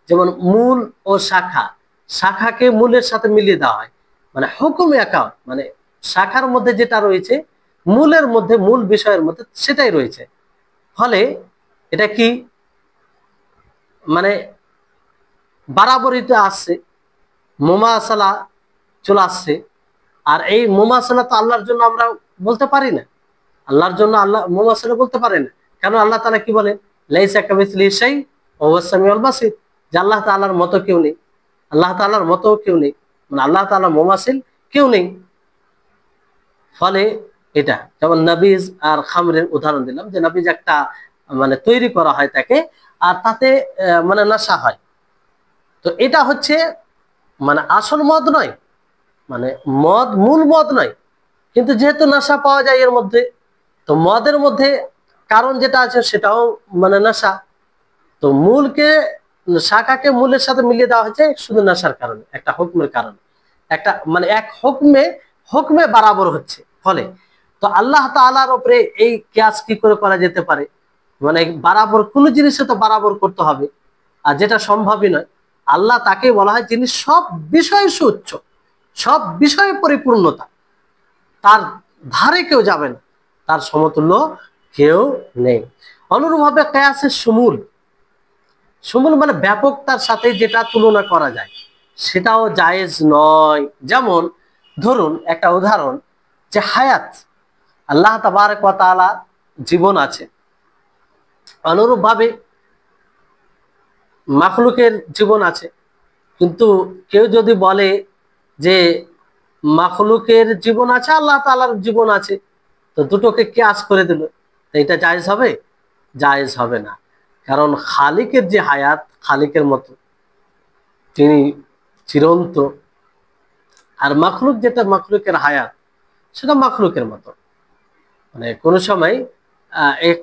যেমন মূল ও শাখা, শাখাকে মূলের সাথে মিলিয়ে দেওয়া হয়, মানে হুকুম একা, মানে শাখার মধ্যে যেটা রয়েছে মূলের মধ্যে, মূল বিষয়ের মধ্যে সেটাই রয়েছে। ফলে এটা কি, মানে বারাবরিতে আসছে, মুমাসালা চলে আসছে। আর এই মুমাসালা তো আল্লাহর জন্য আমরা বলতে পারি না, আল্লাহর জন্য আল্লাহ মুমাসালা বলতে পারে না। কেন? আল্লাহ তাআলা কি বলেন? লাইসা কামিসলিহি শাই ওয়া হুয়াস সামিউল বাসীর, যে আল্লাহ তাআলার মতো কেউ নেই, আল্লাহ তাআলার মতো কেউ নেই, মানে আল্লাহ তাআলা মুমাসিল কেউ নেই। ফলে এটা যেমন নাবিজ আর খামরের উদাহরণ দিলাম, যে নাবিজ একটা মানে তৈরি করা হয় তাকে, আর তাতে মানে নেশা হয়। তো এটা হচ্ছে মানে আসল মদ নয়, মানে মদ মূল মদ নয়, কিন্তু যেহেতু নেশা পাওয়া যায় এর মধ্যে, তো মদের মধ্যে কারণ যেটা আছে সেটাও মানে নেশা। তো মূলকে, শাখাকে মূলের সাথে মিলিয়ে দেওয়া হয়েছে শুধু নেশার কারণে, একটা হুকমের কারণে, একটা মানে এক হুকমে, হুকমে বরাবর হচ্ছে। ফলে তো আল্লাহ তাআলার উপরে এই কিয়াস কি করে করা যেতে পারে? মানে বরাবর কোন জিনিসে তো বরাবর করতে হবে, আর যেটা সম্ভবই নয়। আল্লাহ তাকে বলা হয় যিনি সব বিষয়ে সুউচ্চ, সব বিষয়ে পরিপূর্ণতা, তার ধারে কেউ যাবে না, তার সমতুল্য কেউ নেই। অনুরূপভাবে কিয়াসের শিমুল, শিমুল মানে ব্যাপকতার সাথে যেটা তুলনা করা যায়, সেটাও জায়েজ নয়। যেমন ধরুন একটা উদাহরণ, যে হায়াত, আল্লাহ তাবারক ওয়া তাআলা জীবন আছে, অনুরূপভাবে মাখলুকের জীবন আছে, কিন্তু কেউ যদি বলে যে মাখলুকের জীবন আছে, আল্লাহ তাআলার জীবন আছে, তো দুটোকে কিয়াস করে দিল, তো এটা জায়েজ হবে? জায়েজ হবে না। কারণ খালিকের যে হায়াত, খালিকের মতো, তিনি চিরন্ত, আর মাখলুক যেটা, মাখলুকের হায়াত সেটা মাখলুকের মতো, মানে কোনো সময়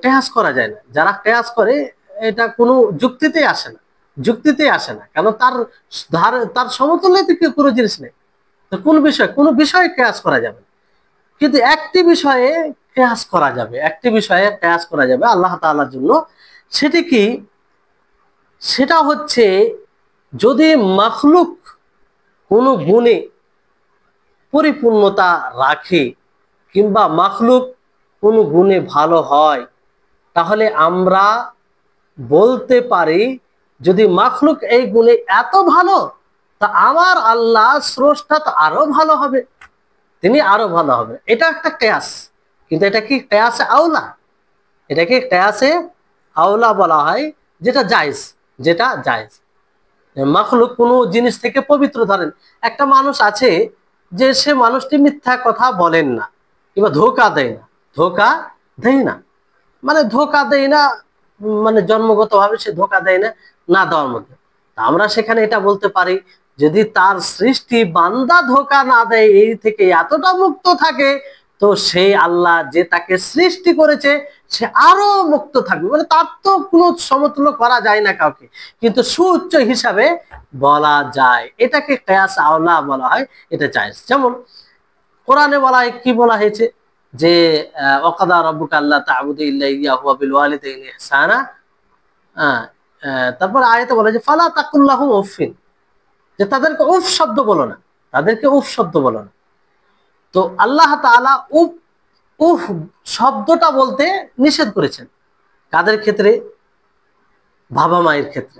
কেয়াস করা যায় না। যারা কেয়াস করে এটা কোনো যুক্তিতেই আসে না, যুক্তিতেই আসে না, কারণ তার সমতুল্য কোনো জিনিস নেই। তো কোন বিষয়ে কেয়াস করা যাবে, কিন্তু একটি বিষয়ে কেয়াস করা যাবে, একটি বিষয়ে কেয়াস করা যাবে আল্লাহ তাআলার জন্য। সেটি কি? সেটা হচ্ছে যদি মাখলুক কোনো গুণে পরিপূর্ণতা রাখে, কিংবা মাখলুক কোনো গুণে ভালো হয়, তাহলে আমরা বলতে পারি যদি মাখলুক এই গুণে এত ভালো, তা আমার আল্লাহ স্রষ্টা তো আরো ভালো হবে, তিনি আরো ভালো হবে। এটা একটা কেয়াস, কিন্তু এটা কি কেয়াসে আওলা? এটাকে কেয়াসে আওলা বলা হয়, যেটা জায়েজ, যেটা জায়েজ। মাখলুক কোনো জিনিস থেকে পবিত্র, ধরেন একটা মানুষ আছে যে সে মানুষটি মিথ্যা কথা বলেন না, কিংবা ধোঁকা দেয় না, ধোঁকা দেয় না, মানে ধোঁকা দেয় না, মানে জন্মগতভাবে সে ধোঁকা দেয় না, না দেওয়ার মধ্যে। আমরা সেখানে এটা বলতে পারি, যদি তার সৃষ্টি বান্দা ধোঁকা না দেয়, এই থেকে এতটা মুক্ত থাকে, তো সেই আল্লাহ যে তাকে সৃষ্টি করেছে সে আরো মুক্ত থাকবে, মানে তার তো কোনো সমতুল্য করা যায় না কাউকে, কিন্তু সুউচ্চ হিসাবে বলা যায়। এটাকে কিয়াস আওলা বলা হয়, এটা জায়েজ। যেমন কোরআনে বলা হয়, কি বলা হয়েছে যে ওয়াকাদা রাব্বুকা আল্লা তা'বুদু ইল্লা ইয়াহু ওয়া বিল ওয়ালিদাইনি ইহসানা। তারপর আয়াতে বলা যে ফালা তাকুল লাহুম উফিন, যে তাদেরকে উফ শব্দ বলো না, তাদেরকে উফ শব্দ বলো না। তো আল্লাহ তাআলা উফ উফ শব্দটা বলতে নিষেধ করেছেন, কাদের ক্ষেত্রে? বাবা মায়ের ক্ষেত্রে।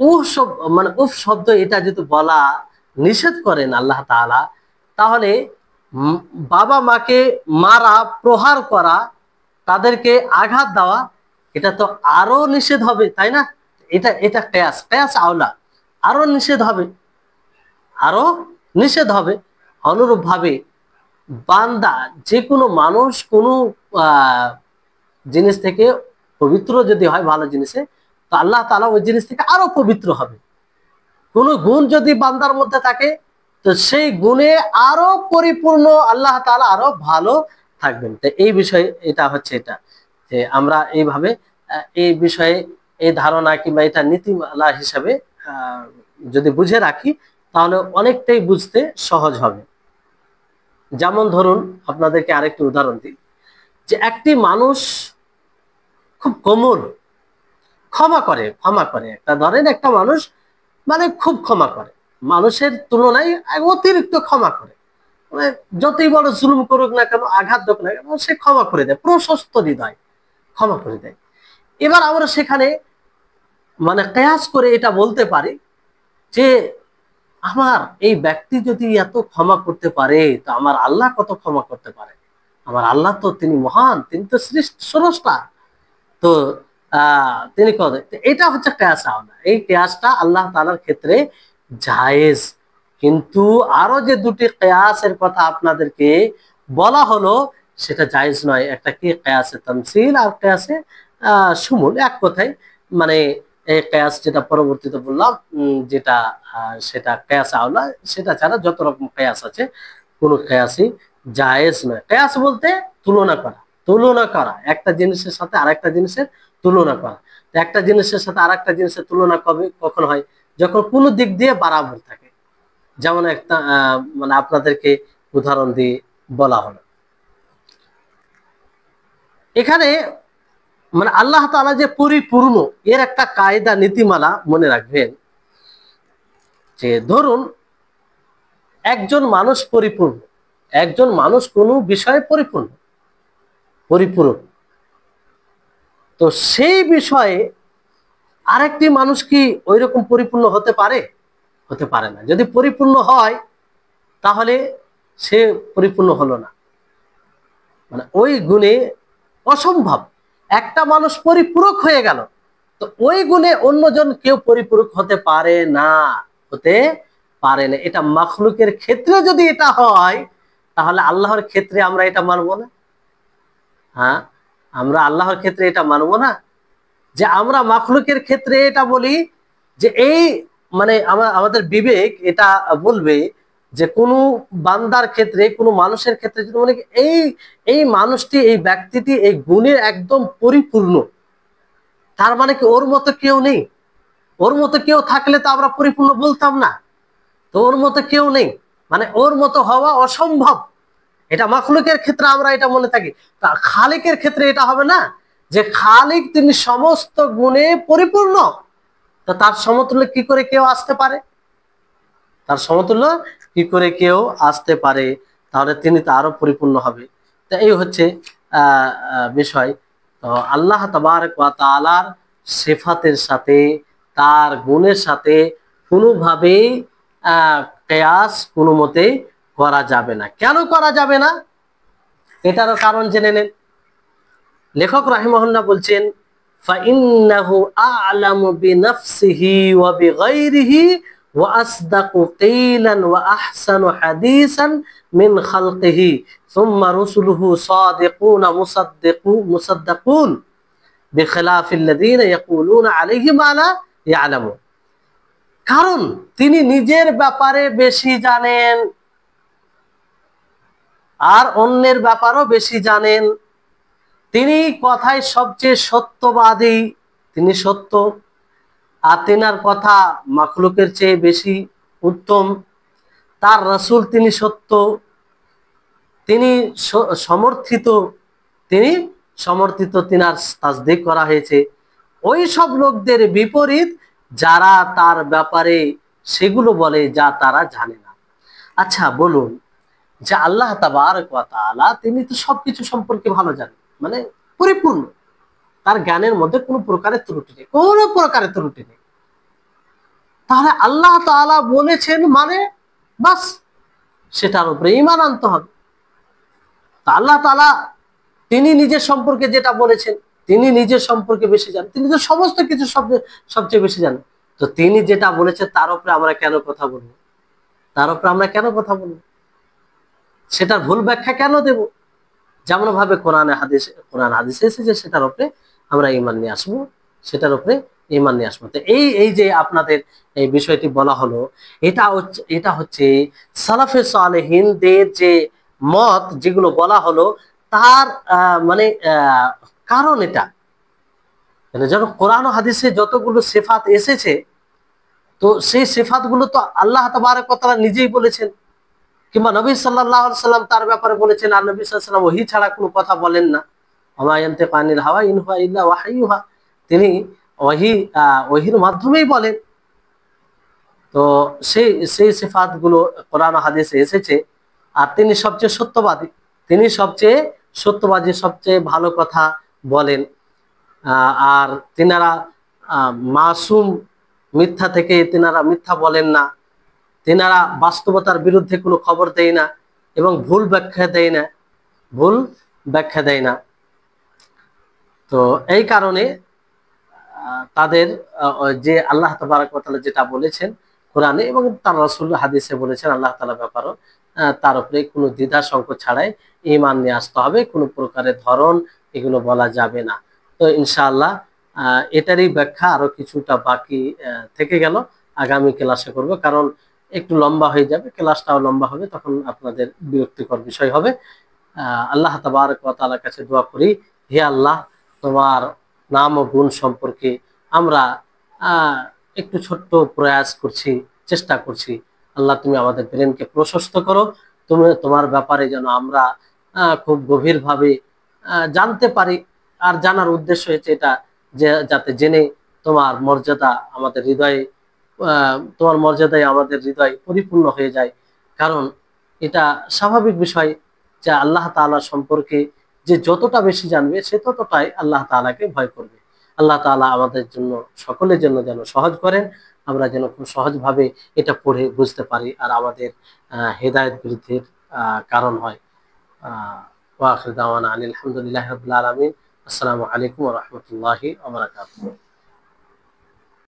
উফ শব্দ মানে উফ শব্দ, এটা যদি বলা নিষেধ করেন আল্লাহ তাআলা, তাহলে বাবা মাকে মারা, প্রহার করা, তাদেরকে আঘাত দেওয়া, এটা তো আরো নিষেধ হবে, তাই না? এটা এটা কিয়াস, কিয়াস আওলা, আরো নিষেধ হবে, আরো নিষেধ হবে। অনুরূপ ভাবে বান্দা, যে কোনো মানুষ কোনো জিনিস থেকে পবিত্র যদি হয়, ভালো জিনিসে, তো আল্লাহ তাআলা ওই জিনিস থেকে আরো পবিত্র হবে। কোন গুণ যদি বান্দার মধ্যে থাকে, তো সেই গুণে আরো পরিপূর্ণ আল্লাহ তাআলা আরো ভালো থাকবেন। তো এই বিষয়ে এটা হচ্ছে, এটা যে আমরা এইভাবে এই বিষয়ে এই ধারণা কিংবা এটা নীতিমালা হিসাবে যদি বুঝে রাখি, তাহলে অনেকটাই বুঝতে সহজ হবে। যেমন ধরুন, আপনাদেরকে আরেকটি উদাহরণ দিই, যে একটি মানুষ খুব কোমল, ক্ষমা করে একটা, ধরেন একটা মানুষ মানে খুব ক্ষমা করে, মানুষের তুলনায় অতিরিক্ত ক্ষমা করে, মানে যতই বড় জুলুম করুক না কেন, আঘাত হোক না কেন, সে ক্ষমা করে দেয়, প্রশস্ত হৃদয়, ক্ষমা করে দেয়। এবার আমরা সেখানে মানে কিয়াস করে এটা বলতে পারি যে আমার এই ব্যক্তি যদি এত ক্ষমা করতে পারে, তো আমার আল্লাহ কত ক্ষমা করতে পারে, আমার আল্লাহ তো তিনি মহান, তিনি তো স্রষ্টা, তো তিনি কত। এটা হচ্ছে কিয়াস আওলা, এই কিয়াসটা আল্লাহ তাআলার ক্ষেত্রে জায়েজ। কিন্তু আরো যে দুটি কিয়াসের কথা আপনাদেরকে বলা হলো, সেটা জায়েজ নয়। একটা কি কিয়াসে তামসিল, আর কিয়াসে শুমুল, এক কথায় মানে এই কিয়াস যেটা পরবর্তীতে বললাম, যেটা সেটা কিয়াস আওলা, সেটা ছাড়া যত রকম কিয়াস আছে কোনো কিয়াসই জায়েজ নয়। কিয়াস বলতে তুলনা করা, তুলনা করা, একটা জিনিসের সাথে আরেকটা জিনিসের তুলনা করা। একটা জিনিসের সাথে আরেকটা জিনিসের তুলনা কখন হয়? যখন কোনো দিক দিয়ে বরাবর থাকে। যেমন একটা মানে আপনাদেরকে উদাহরণ দিয়ে বলা হলো, এখানে মানে আল্লাহ তাআলা যে পরিপূর্ণ, এর একটা কায়দা নীতিমালা মনে রাখবেন, যে ধরুন একজন মানুষ পরিপূর্ণ, একজন মানুষ কোনো বিষয়ে পরিপূর্ণ, পরিপূরক, তো সেই বিষয়ে আরেকটি মানুষ কি ওই রকম পরিপূর্ণ হতে পারে? হতে পারে না। যদি পরিপূর্ণ হয়, তাহলে সে পরিপূর্ণ হলো না, মানে ওই গুণে অসম্ভব। একটা মানুষ পরিপূরক হয়ে গেল, তো ওই গুণে অন্যজন কেউ পরিপূরক হতে পারে না, হতে পারে না। এটা মাখলুকের ক্ষেত্রে যদি এটা হয়, তাহলে আল্লাহর ক্ষেত্রে আমরা এটা মানবো না? হ্যাঁ, আমরা আল্লাহর ক্ষেত্রে এটা মানবো না? যে আমরা মাখলুকের ক্ষেত্রে এটা বলি যে এই মানে আমাদের বিবেক এটা বলবে যে কোনো বান্দার ক্ষেত্রে, কোনো মানুষের ক্ষেত্রে যদি বলে এই এই মানুষটি, এই ব্যক্তিটি এই গুণে একদম পরিপূর্ণ, তার মানে কি ওর মতো কেউ নেই? ওর মতো কেউ থাকলে তো আমরা পরিপূর্ণ বলতাম না। তো ওর মতো কেউ নেই মানে ওর মতো হওয়া অসম্ভব, এটা মাখলুকের ক্ষেত্রে আমরা এটা মনে থাকি। তা খালিকের ক্ষেত্রে এটা হবে না, যে খালিক তিনি সমস্ত গুণে পরিপূর্ণ, তো তার সমতুল্য কি করে কেউ আসতে পারে? তার সমতুল্য কি করে কেউ আসতে পারে? তাহলে তিনি তো আরো পরিপূর্ণ হবে। তো এই হচ্ছে বিষয়। তো আল্লাহ তাবারক ওয়া তাআলার সিফাতের সাথে, তার গুণের সাথে কোনোভাবেই কিয়াস কোনো মতে করা যাবে না। কেন করা যাবে না এটারও কারণ জেনে নেন। লেখক রাহিমাহুল্লাহ বলছেন, ফাইন্নাহু আ'লামু বিনাফসিহি ওয়া বিগাইরিহি ওয়া আসদাকু কিলান ওয়া আহসানু হাদিসান মিন খালকিহি সুম্মা রুসুলুহু সাদিকুনা মুসাদ্দাকুন বিখিলাফিল্লাযীনা ইয়াকুলুনা আলাইহি মা লা ইয়ালামুন। কারণ তিনি নিজের ব্যাপারে বেশি জানেন আর অন্যের ব্যাপারও বেশি জানেন। তিনি কথায় সবচেয়ে সত্যবাদী, তিনি সত্য, আর তেনার কথা মাখলুকের চেয়ে বেশি উত্তম। তার রাসূল তিনি সত্য, তিনি সমর্থিত, তিনি সমর্থিত, তিনার তাসদীক করা হয়েছে। ওই সব লোকদের বিপরীত যারা তার ব্যাপারে সেগুলো বলে যা তারা জানে না। আচ্ছা বলুন, যে আল্লাহ তাবারক ওয়া তাআলা তিনি তো সবকিছু সম্পর্কে ভালো জানেন, মানে পরিপূর্ণ, তার জ্ঞানের মধ্যে কোনো প্রকারের ত্রুটি নেই, কোনো প্রকারের ত্রুটি নেই। তাহলে আল্লাহ তাআলা বলেছেন মানে বাস সেটার উপরে ঈমান আনতে হবে। তা আল্লাহ তাআলা তিনি নিজের সম্পর্কে যেটা বলেছেন, তিনি নিজের সম্পর্কে বেশি জানেন, তিনি তো সমস্ত কিছু সবচেয়ে বেশি জানেন। তো তিনি যেটা বলেছেন তার উপরে আমরা কেন কথা বলবো? তার উপরে আমরা কেন কথা বলবো? সেটার ভুল ব্যাখ্যা কেন দেব? যেমন ভাবে কোরআন হাদিসে এসেছে সেটার উপরে আমরা ঈমান নিয়ে আসবো, সেটার উপরে ঈমান নিয়ে আসবো। তো এই যে আপনাদের এই বিষয়টি বলা হলো, এটা হচ্ছে সালাফে সালেহিনদের যে মত, যেগুলো বলা হলো তার মানে কারণ এটা, মানে যখন কোরআন ও হাদিসে যতগুলো সিফাত এসেছে, তো সেই সিফাত গুলো তো আল্লাহ তাবারক ওয়া তাআলা নিজেই বলেছেন, কিংবা নবী সাল্লাল্লাহু আলাইহি সাল্লাম তার ব্যাপারে বলেছেন। আর নবী সাল্লাল্লাহু আলাইহি ওয়াসাল্লাম ওহী ছাড়া কোনো কথা বলেন না, ওমা ইয়ানতিকু আনিল হাওয়া ইন হুয়া ইল্লা ওয়াহয়ুহা, তিনি ওহীর মাধ্যমেই বলেন। তো সেই সেই সিফাত গুলো কোরআন ও হাদিসে এসেছে। আর তিনি সবচেয়ে সত্যবাদী, তিনি সবচেয়ে সত্যবাদী, সবচেয়ে ভালো কথা বলেন। আর তিনারা মাসুম, মিথ্যা থেকে তিনারা মিথ্যা বলেন না, তিনারা বাস্তবতার বিরুদ্ধে কোনো খবর দেয় না এবং ভুল ব্যাখ্যা দেয় না, ভুল ব্যাখ্যা দেয় না। তো এই কারণে তাদের যে আল্লাহ তাবারক ওয়া তাআলা যেটা বলেছেন কোরআনে এবং তার রাসূল হাদিসে বলেছেন আল্লাহ তাআলা ব্যাপারও, তার উপরে কোনো দ্বিধা সংকোচ ছাড়াই ঈমান নিয়ে আসতে হবে, কোনো প্রকারের ধরন এগুলো বলা যাবে না। তো ইনশাআল্লাহ এটারই ব্যাখ্যা আরো কিছুটা বাকি থেকে গেল, আগামী ক্লাসে করব, কারণ একটু লম্বা হয়ে যাবে, ক্লাসটাও লম্বা হবে, তখন আপনাদের বিরক্তিকর বিষয় হবে। আল্লাহ তাবারক ওয়া তাআলার কাছে দোয়া করি, হে আল্লাহ, তোমার নাম ও গুণ সম্পর্কে আমরা একটু ছোট্ট প্রয়াস করছি, চেষ্টা করছি। আল্লাহ তুমি আমাদের ব্রেনকে প্রশস্ত করো, তুমি তোমার ব্যাপারে যেন আমরা খুব গভীরভাবে জানতে পারি। আর জানার উদ্দেশ্য হচ্ছে এটা, যে যাতে জেনে তোমার মর্যাদা আমাদের হৃদয়ে, তোমার মর্যাদায় আমাদের হৃদয় পরিপূর্ণ হয়ে যায়। কারণ এটা স্বাভাবিক বিষয় যে আল্লাহ তাআলা সম্পর্কে যে যতটা বেশি জানবে সে ততটাই আল্লাহ তাআলাকে ভয় করবে। আল্লাহ তাআলা আমাদের জন্য, সকলের জন্য যেন সহজ করেন, আমরা যেন খুব সহজভাবে এটা পড়ে বুঝতে পারি আর আমাদের হেদায়েত বৃদ্ধির কারণ হয়। ওয়া আখিরু দাওয়ানা আনিল হামদুলিল্লাহি রাব্বিল আলামিন। আসসালামু আলাইকুম ওয়া রাহমাতুল্লাহি ওয়া বারাকাতুহু।